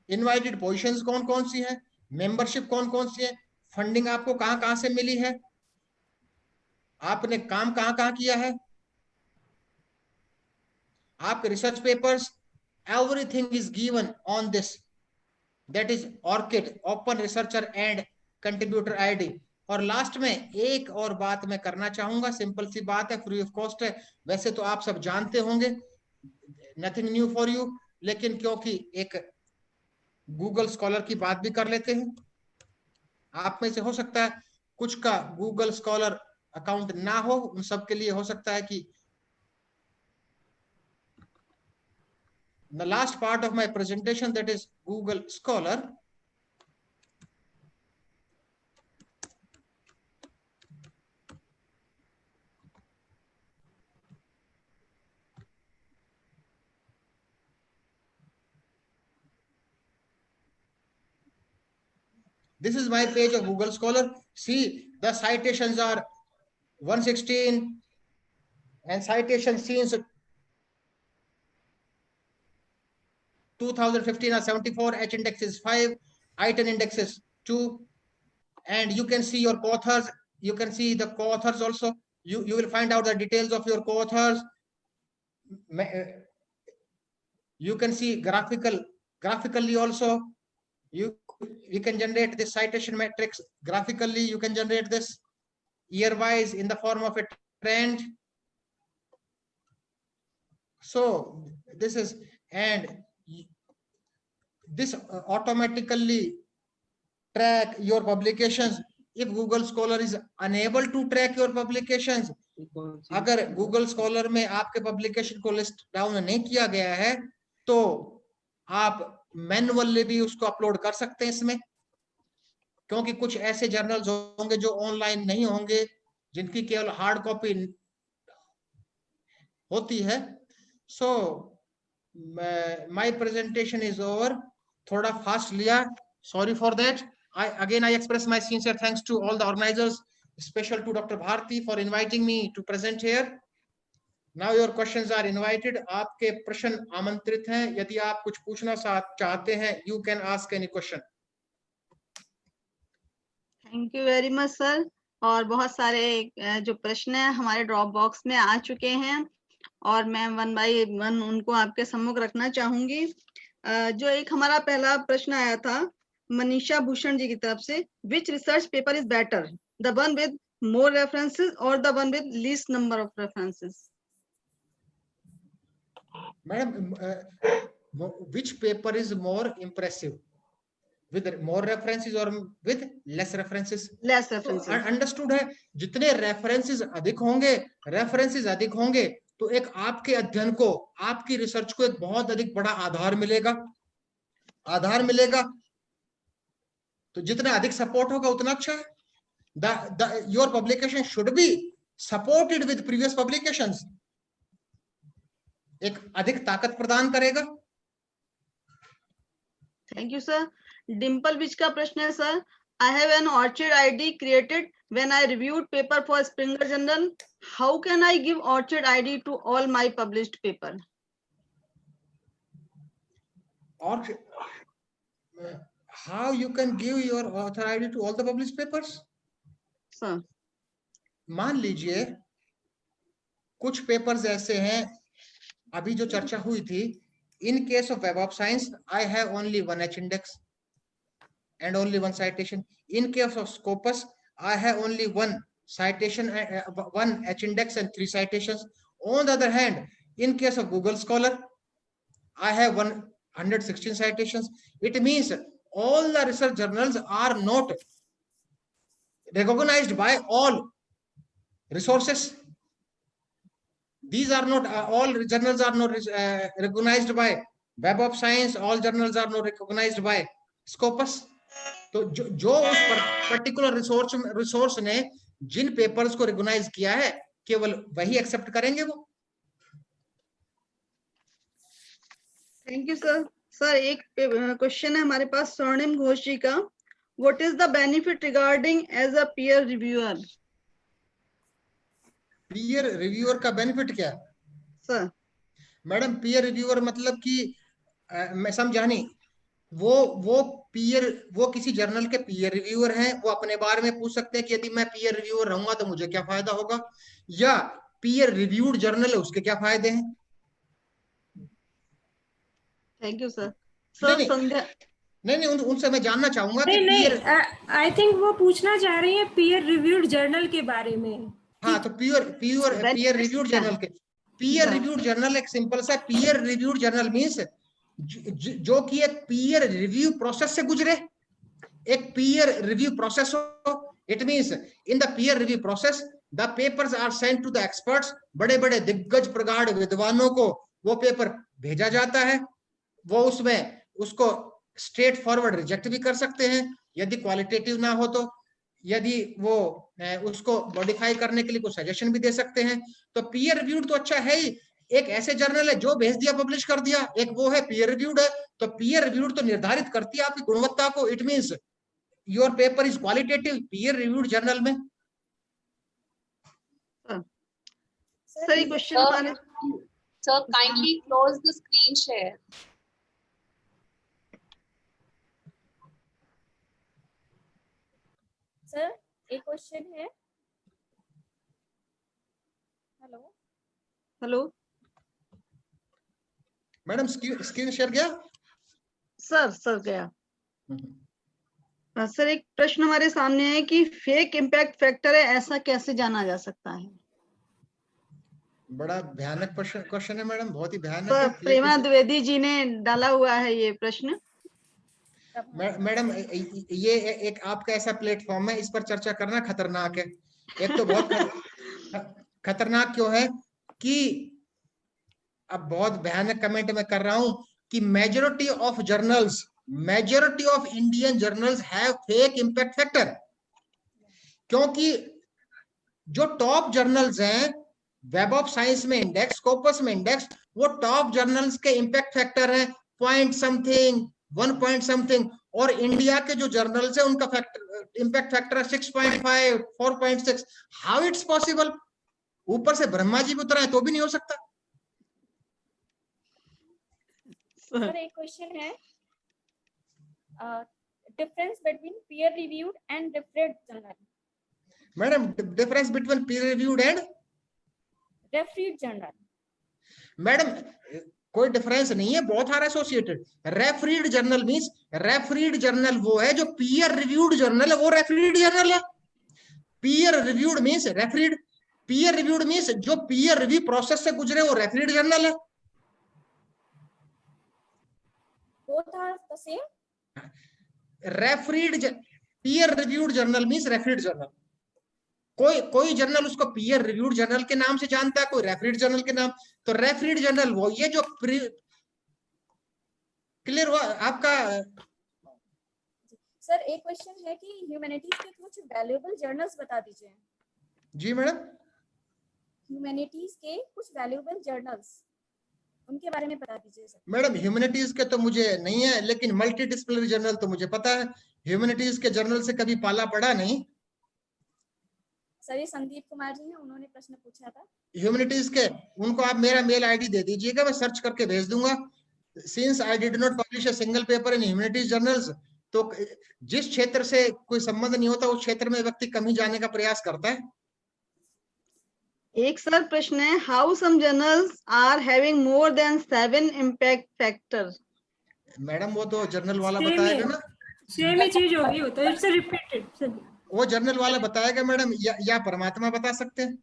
इनवाइटेड पोजीशंस कौन कौन सी है, मेंबरशिप कौन कौन सी है, फंडिंग आपको कहां कहां से मिली है, आपने काम कहां कहां किया है, आपके research papers, everything is given on this, that is ORCID, open researcher and contributor ID. और लास्ट में एक और बात मैं करना चाहूंगा, सिंपल सी बात है, फ्री ऑफ कॉस्ट है, वैसे तो आप सब जानते होंगे, नथिंग न्यू फॉर यू, लेकिन क्योंकि एक गूगल स्कॉलर की बात भी कर लेते हैं। आप में से हो सकता है कुछ का गूगल स्कॉलर अकाउंट ना हो, उन सब के लिए हो सकता है कि the last part of my presentation, that is Google Scholar, this is my page of Google Scholar. See, the citations are 116 and citation since 2015 are 74, H index is 5, I10 index is 2, and you can see your co-authors, you can see the co-authors also, you will find out the details of your co-authors, you can see graphically also, you can generate this citation matrix graphically, you can generate this year wise in the form of a trend. So this is, and this automatically track your publications. If Google Scholar is unable to track your publications, अगर Google Scholar में आपके publication को list down नहीं किया गया है, तो आप मैनुअली भी उसको अपलोड कर सकते हैं इसमें, क्योंकि कुछ ऐसे जर्नल्स होंगे जो ऑनलाइन नहीं होंगे, जिनकी केवल हार्ड कॉपी होती है। So my presentation is over, थोड़ा फास्ट लिया, sorry for that. I express my sincere thanks to all the organizers, special to Dr. Bharti for inviting me to present here. Now your questions are invited. आपके प्रश्न आमंत्रित हैं, यदि आप कुछ पूछना चाहते हैं, you can ask any question. Thank you very much sir. और बहुत सारे जो प्रश्न है हमारे ड्रॉप बॉक्स में आ चुके हैं, और मैं 1 बाय 1 उनको आपके सम्मुख रखना चाहूंगी। जो एक हमारा पहला प्रश्न आया था मनीषा भूषण जी की तरफ से, which research paper is better, the one with more references और the one with least number of references? Madam, which paper is more impressive, with more references or with less references? Less references. Understood है, जितने references अधिक होंगे तो एक आपके अध्ययन को, आपकी रिसर्च को एक बहुत अधिक बड़ा आधार मिलेगा। तो जितना अधिक सपोर्ट होगा उतना अच्छा है। Your publication should be supported with previous publications, एक अधिक ताकत प्रदान करेगा। Thank you sir. Dimple Vich का प्रश्न है sir, I have an ORCID ID created when I reviewed paper for Springer journal, how can I give ORCID ID to all my published paper? How you can give your author ID to all the published papers? Sir मान लीजिए कुछ papers ऐसे हैं, अभी जो चर्चा हुई थी, in case of Web of Science I have only 1 H index and only 1 citation. In case of Scopus I have only 1 citation, 1 H index and 3 citations. On the other hand, in case of Google Scholar I have 116 citations. It means all the research journals are not recognized by all resources. These are not all journals are not recognized by Web of Science, all journals are not recognized by Scopus. तो जो उस particular resource ने जिन papers को recognise किया है, केवल वही accept करेंगे वो। Thank you sir. सर एक क्वेश्चन है हमारे पास स्वर्णिम घोष जी का। What is the benefit regarding as a peer reviewer? Peer reviewer का बेनिफिट क्या है सर? मैडम? पीयर रिव्यूअर मतलब कि मैं समझा नहीं। वो पीयर, वो किसी जर्नल के पीयर रिव्यूअर हैं, वो अपने बारे में पूछ सकते हैं कि यदि मैं पीयर रिव्यूअर रहूंगा तो मुझे क्या फायदा होगा, या पीयर रिव्यूड जर्नल है उसके क्या फायदे हैं। Thank you sir. नहीं सर नहीं संध्या, नहीं, उनसे मैं जानना चाहूंगा कि नहीं पीयर, नहीं, आई थिंक वो पूछना चाह रही है पीयर रिव्यूड जर्नल के बारे में। हाँ तो पीयर बेनिफिट्स रिव्यूड क्या जर्नल है? के, पीयर हाँ, रिव्यूड जर्नल एक सिंपल सा, पीयर रिव्यूड जर्नल मींस जो कि एक पीयर रिव्यू प्रोसेस से गुजरे, एक पीयर रिव्यू प्रोसेस हो। It means in the peer review process the papers are sent to the experts, बड़े बड़े दिग्गज प्रगाढ़ विद्वानों को वो पेपर भेजा जाता है। वो उसमें उसको स्ट्रेट फॉरवर्ड रिजेक्ट भी कर सकते हैं यदि क्वालिटेटिव ना हो तो, यदि वो उसको मॉडिफाई करने के लिए कुछ सजेशन भी दे सकते हैं। तो पीयर रिव्यूड तो अच्छा है ही, एक ऐसे जर्नल है जो भेज दिया पब्लिश कर दिया, एक वो है पीयर रिव्यूड है। तो पीयर रिव्यूड तो निर्धारित करती है आपकी गुणवत्ता को। It means your paper is qualitative peer reviewed journal में। सर ये क्वेश्चन हमारे sir kindly close the screen share. Sir एक क्वेश्चन है। Hello hello madam screen share गया? सर गया। सर एक प्रश्न हमारे सामने है कि फेक इम्पैक्ट फैक्टर है, ऐसा कैसे जाना जा सकता है? बड़ा भयानक क्वेश्चन है मैडम, बहुत ही भयानक सर है। प्रेमा द्विवेदी जी ने डाला हुआ है ये प्रश्न। मैडम ये एक आपका ऐसा प्लेटफॉर्म है, इस पर चर्चा करना खतरनाक है। एक तो बहुत खतरनाक क्यों है कि अब बहुत भयानक कमेंट मैं कर रहा हूं कि majority of Indian journals have fake impact factor, क्योंकि जो टॉप जर्नल्स हैं वेब ऑफ साइंस में इंडेक्स, स्कोपस में इंडेक्स, वो टॉप जर्नल्स के इंपैक्ट फैक्टर है पॉइंट समथिंग, 1 पॉइंट समथिंग, और इंडिया के जो जर्नल्स है उनका इंपैक्ट फैक्टर है 6.5, 4.6। How it's possible? ऊपर से ब्रह्मा जी भी उतरा है तो भी नहीं हो सकता। सर एक क्वेश्चन है, difference between peer reviewed and refereed journal. Madam difference between peer reviewed and refereed journal? Madam कोई डिफरेंस नहीं है, बहुत सारा associated. Refereed journal means, refereed journal वो है जो पीयर रिव्यूड जर्नल है, वो रेफरीड जर्नल है। Peer reviewed means refereed, peer reviewed means जो पीयर रिव्यू प्रोसेस से गुजरे वो रेफरीड जर्नल है। Both are the same? Refereed peer reviewed journal means refereed journal. कोई जर्नल उसको पीयर रिव्यूड जर्नल के नाम से जानता है, कोई रेफरीड जर्नल के नाम। तो रेफरीड जर्नल वो ये जो क्लियर हुआ आपका? सर एक क्वेश्चन है कि ह्यूमैनिटीज के कुछ वैल्यूएबल जर्नल्स बता दीजिए। जी मैडम, ह्यूमैनिटीज के कुछ वैल्यूएबल जर्नल्स, उनके बारे में बता दीजिए सर। मैडम ह्यूमैनिटीज के तो मुझे नहीं है, लेकिन मल्टी डिसिप्लिनरी जर्नल तो मुझे पता है। ह्यूमैनिटीज के जर्नल से कभी पाला पड़ा नहीं। सर ये संदीप कुमार जी हैं, उन्होंने प्रश्न पूछा था। ह्यूमैनिटीज के, उनको आप मेरा मेल आईडी दे दीजिएगा, मैं सर्च करके भेज दूंगा। Since I did not publish a single paper in humanities journals, तो जिस क्षेत्र से कोई संबंध नहीं होता उस क्षेत्र में व्यक्ति कम ही जाने का प्रयास करता है। एक सर प्रश्न है, how some journals are having more than 7 impact factor? Madam वो तो जर्नल वाला बताएगा ना, सेम ही चीज होगी, वो तो इट्स रिपीटेड सर। वो जर्नल वाला बताएगा मैडम, या परमात्मा बता सकते हैं।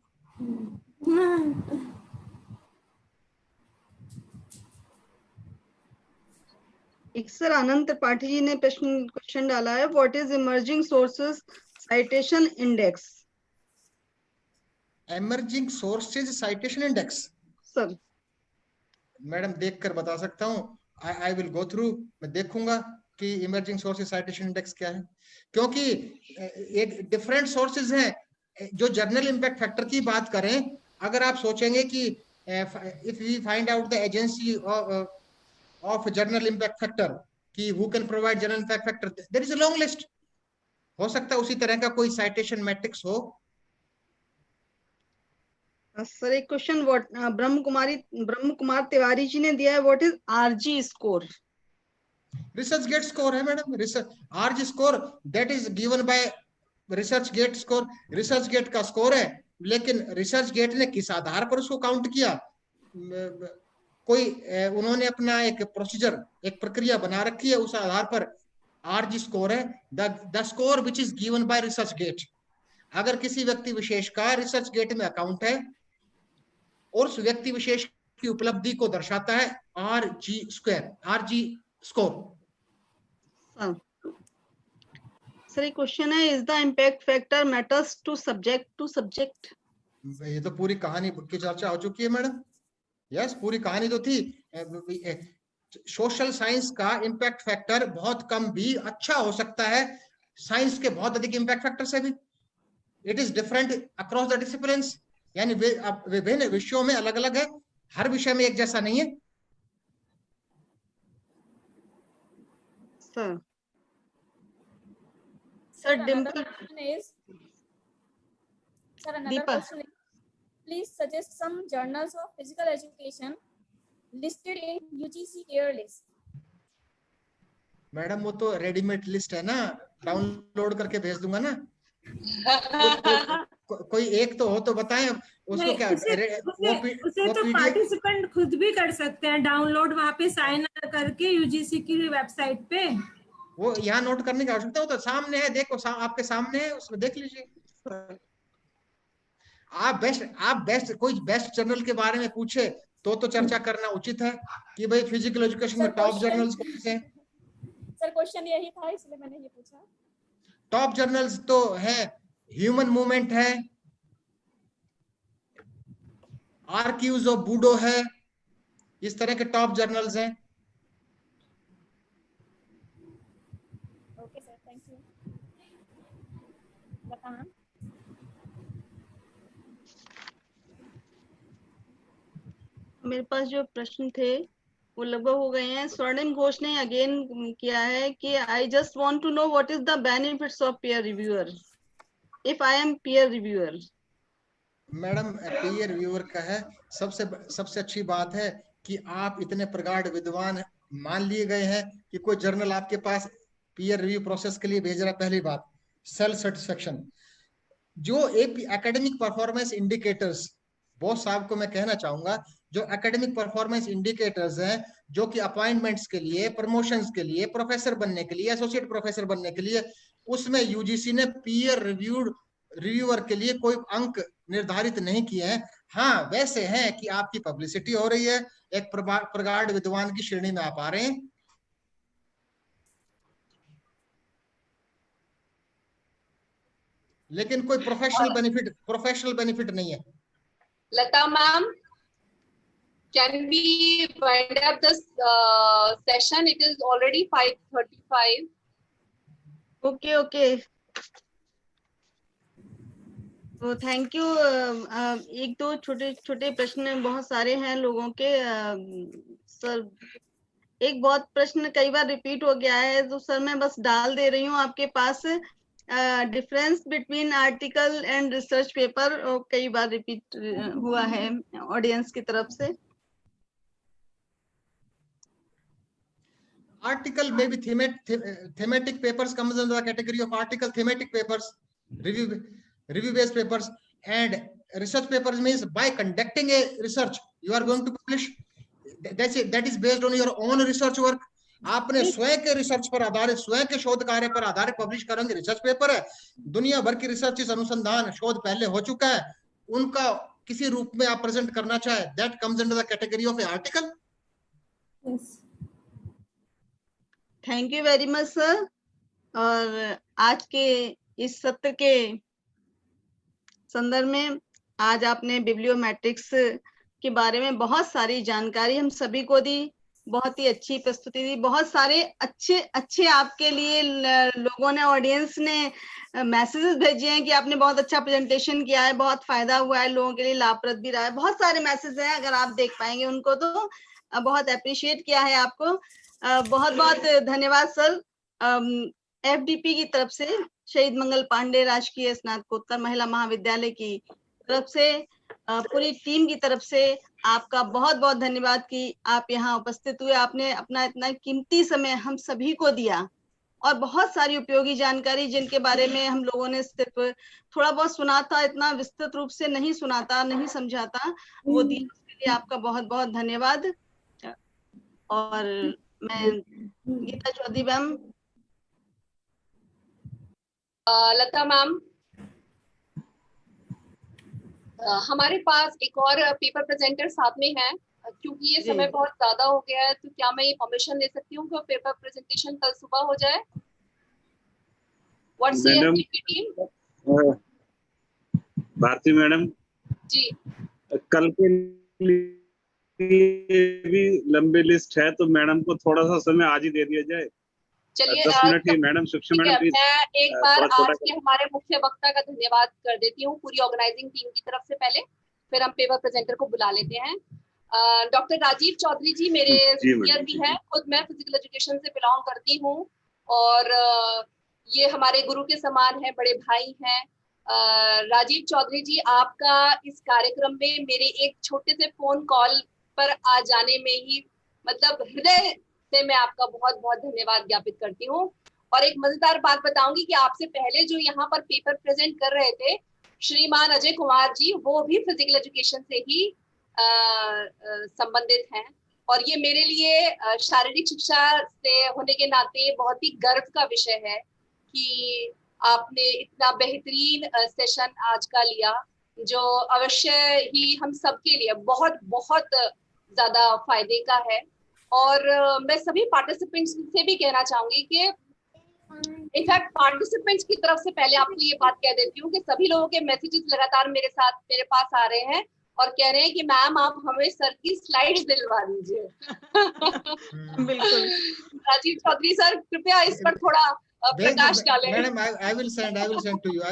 एक सर अनंत त्रिपाठी जी ने क्वेश्चन डाला है, what is emerging sources citation index? Emerging sources citation index sir madam देखकर बता सकता हूँ। आई विल गो थ्रू, मैं देखूंगा कि इमर्जिंग सोर्सेज साइटेशन इंडेक्स क्या है, क्योंकि एक डिफरेंट सोर्सेज हैं। जो जर्नल इम्पैक्ट फैक्टर की बात करें, अगर आप सोचेंगे कि if we find out the agency of journal impact factor कि who can provide journal impact factor, there is a long list. हो सकता है उसी तरह का कोई साइटेशन मैट्रिक्स हो। सर एक क्वेश्चन ब्रह्म कुमार तिवारी जी ने दिया है, what is RG score? ResearchGate score है madam. Research RG score that is given by ResearchGate score. ResearchGate का स्कोर है, लेकिन रिसर्च गेट ने किस आधार पर उसको काउंट किया? कोई उन्होंने अपना एक प्रोसीजर, एक प्रक्रिया बना रखी है, उस आधार पर आरजी स्कोर है, the score which is given by ResearchGate. अगर किसी व्यक्ति विशेष का रिसर्च गेट में अकाउंट है और उस व्यक्ति विशेष की उपलब्धि को दर्शाता है RG square, RG score. Sir एक क्वेश्चन है, is the impact factor matters to subject? ये तो पूरी कहानी की चर्चा हो चुकी है मैडम। यस, पूरी कहानी तो थी। सोशल साइंस का इम्पैक्ट फैक्टर बहुत कम भी अच्छा हो सकता है साइंस के बहुत अधिक इम्पैक्ट फैक्टर से भी। It is different across the disciplines, यानी विभिन्न विषयों में अलग अलग है, हर विषय में एक जैसा नहीं है। Sir, Dimple. Sir, another question is, please suggest some journals of physical education listed in UGC CARE list. Madam वो तो रेडीमेड लिस्ट है ना, डाउनलोड करके भेज दूंगा ना। कोई एक तो हो तो बताएं उसको। क्या उसे तो पार्टिसिपेंट खुद भी कर सकते हैं डाउनलोड, वहाँ पे साइन करके यूजीसी की वेबसाइट पे। वो यहाँ नोट करने की आवश्यकता हो तो सामने है, देखो आपके सामने है, उसमें देख लीजिए। आप बेस्ट कोई बेस्ट जर्नल के बारे में पूछे तो चर्चा करना उचित है कि भाई फिजिकल एजुकेशन में टॉप जर्नल्स कौन से हैं। सर क्वेश्चन यही था, इसलिए मैंने ये पूछा। टॉप जर्नल्स तो है, ह्यूमन मूवमेंट है, आर्काइव्स ऑफ बूडो है, इस तरह के टॉप जर्नल्स हैं। Okay sir, thank you. बताएं। मेरे पास जो प्रश्न थे वो लगभग हो गए हैं। स्वर्णिम घोष ने अगेन किया है कि I just want to know what is the benefits of peer reviewer if I am peer reviewer. Madam peer reviewer का है, सबसे अच्छी बात है कि आप इतने प्रगाढ़ विद्वान मान लिए गए हैं कि कोई जर्नल आपके पास पीयर रिव्यू प्रोसेस के लिए भेज रहा है। पहली बात सेल्फ सेटिस्फेक्शन। जो एकेडमिक परफॉर्मेंस इंडिकेटर्स, बॉस साहब को मैं कहना चाहूंगा, जो एकेडमिक परफॉर्मेंस इंडिकेटर्स हैं, जो कि अपॉइंटमेंट्स के लिए, प्रमोशंस के लिए, प्रोफेसर बनने के लिए, एसोसिएट प्रोफेसर बनने के लिए, उसमें यूजीसी ने पीयर रिव्यूअर के लिए कोई अंक निर्धारित नहीं किए हैं। हाँ, वैसे हैं कि आपकी पब्लिसिटी हो रही है, एक प्रगाढ़ विद्वान की श्रेणी में आप आ रहे हैं। लेकिन कोई प्रोफेशनल बेनिफिट नहीं है। लता ma'am, can we wind up this session? It is already 5:35. Okay. तो थैंक यू। एक दो छोटे प्रश्न बहुत सारे हैं लोगों के। सर एक बहुत प्रश्न कई बार रिपीट हो गया है, तो सर मैं बस डाल दे रही हूँ आपके पास। Difference between article and research paper कई बार रिपीट हुआ है ऑडियंस की तरफ से। Article maybe thematic papers comes under the category of article. Thematic papers, review based papers, and research papers means by conducting a research you are going to publish. That is based on your own research work. आपने स्वयं के research पर आधारित, स्वयं के शोध कार्य पर आधारित पब्लिश करेंगे, रिसर्च पेपर है। दुनिया भर की रिसर्च, अनुसंधान, शोध पहले हो चुका है, उनका किसी रूप में आप प्रेजेंट करना चाहे, that comes under the category of an article. Yes. Thank you very much sir. और आज के इस सत्र के संदर्भ में आज आपने बिब्लियोमेट्रिक्स के बारे में बहुत सारी जानकारी हम सभी को दी। बहुत ही अच्छी प्रस्तुति थी। बहुत सारे अच्छे अच्छे आपके लिए लोगों ने, ऑडियंस ने मैसेजेस भेजे हैं कि आपने बहुत अच्छा प्रेजेंटेशन किया है, बहुत फायदा हुआ है लोगों के लिए, लाभप्रद भी रहा है। बहुत सारे मैसेज हैं, अगर आप देख पाएंगे उनको तो बहुत अप्रिशिएट किया है आपको। बहुत बहुत धन्यवाद सर। FDP की तरफ से, शहीद मंगल पांडे राजकीय स्नातकोत्तर महिला महाविद्यालय की तरफ से, पूरी टीम की तरफ से आपका बहुत बहुत धन्यवाद कि आप यहाँ उपस्थित हुए। आपने अपना इतना कीमती समय हम सभी को दिया और बहुत सारी उपयोगी जानकारी जिनके बारे में हम लोगों ने सिर्फ थोड़ा बहुत सुना था, इतना विस्तृत रूप से नहीं सुना था, नहीं समझा था, वो दी। उसके लिए आपका बहुत बहुत धन्यवाद। और मैं गीता चौधरी मैम, लता मैम, हमारे पास एक और पेपर प्रेजेंटर साथ में है। क्योंकि ये समय बहुत ज्यादा हो गया है, तो क्या मैं ये परमिशन ले सकती हूँ कि पेपर प्रेजेंटेशन कल सुबह हो जाए? What's the team? Bharti madam ji, कल के लिए भी लंबी लिस्ट है, तो मैडम को थोड़ा सा समय आज ही दे दिया जाए। चलिए 10 मिनट ही मैडम, सूक्ष्म मैडम प्लीज। मैं एक बार आज के हमारे मुख्य वक्ता का धन्यवाद कर देती हूँ पूरी ऑर्गेनाइजिंग टीम की तरफ से पहले, फिर हम पेपर प्रेजेंटर को बुला लेते हैं। डॉक्टर राजीव चौधरी जी मेरे सीनियर भी हैं, खुद मैं फिजिकल एजुकेशन से बिलोंग करती हूँ और ये हमारे गुरु के समान है, बड़े भाई हैं। राजीव चौधरी जी, आपका इस कार्यक्रम में मेरे एक छोटे से फोन कॉल पर आ जाने में ही मतलब हृदय से मैं आपका बहुत बहुत धन्यवाद ज्ञापित करती हूँ। और एक मजेदार बात बताऊंगी कि आपसे पहले जो यहाँ पर पेपर प्रेजेंट कर रहे थे श्रीमान अजय कुमार जी, वो भी फिजिकल एजुकेशन से ही संबंधित हैं। और ये मेरे लिए शारीरिक शिक्षा से होने के नाते बहुत ही गर्व का विषय है कि आपने इतना बेहतरीन सेशन आज का लिया, जो अवश्य ही हम सबके लिए बहुत बहुत ज्यादा फायदे का है। और मैं सभी पार्टिसिपेंट्स से भी कहना चाहूंगी कि इनफैक्ट पार्टिसिपेंट्स की तरफ से पहले आपको ये बात कह देती हूँ कि सभी लोगों के मैसेजेस लगातार मेरे पास आ रहे हैं और कह रहे हैं कि मैम आप हमें सर की स्लाइड्स दिलवा दीजिए। बिल्कुल। राजीव चौधरी सर, कृपया इस पर थोड़ा प्रकाश डालें। Madam, I will send to you.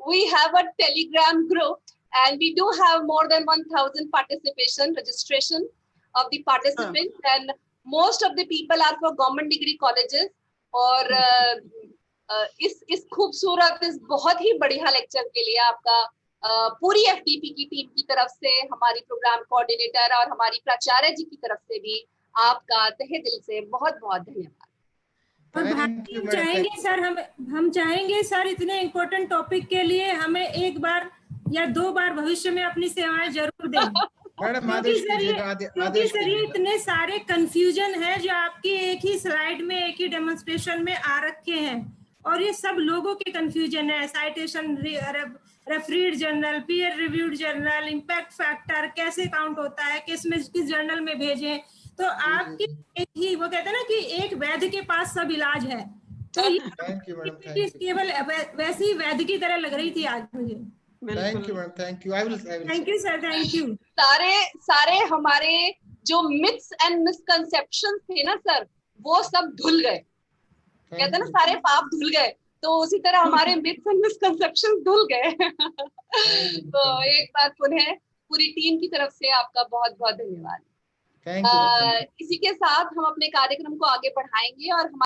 We have a Telegram group and we do have more than 1,000 registration of the participants and most of the people are for government degree colleges। और इस खूबसूरत, इस बहुत ही बढ़िया lecture के लिए आपका पूरी FDP की टीम की तरफ से, हमारी प्रोग्राम कोऑर्डिनेटर और हमारी प्राचार्य जी की तरफ से भी आपका तहे दिल से बहुत बहुत धन्यवाद। और भारती, हम चाहेंगे सर इतने इम्पोर्टेंट टॉपिक के लिए हमें एक बार या 2 बार भविष्य में अपनी सेवाएं जरूर दें। क्योंकि सर ये इतने सारे कंफ्यूजन है जो आपकी एक ही स्लाइड में, एक ही डेमोन्स्ट्रेशन में आ रखे हैं और ये सब लोगों के कंफ्यूजन है। Citation, refereed journal, peer reviewed journal, impact factor कैसे काउंट होता है, किस जर्नल में भेजें। तो आपकी एक ही, वो कहते हैं ना कि एक वैद्य के पास सब इलाज है, तो ये केवल वैसे ही वैद्य की तरह लग रही थी आज मुझे। Thank you, ma'am. Thank you. I will. Thank you, sir. Thank you. सारे हमारे जो मिथ्स एंड मिसकंसेप्शन थे ना सर, वो सब धुल गए। कहते हैं ना सारे पाप धुल गए, तो उसी तरह हमारे मिथ्स एंड मिसकंसेप्शन धुल गए। तो एक बार पुनः पूरी टीम की तरफ से आपका बहुत बहुत धन्यवाद। Thank you. इसी के साथ हम अपने कार्यक्रम को आगे बढ़ाएंगे और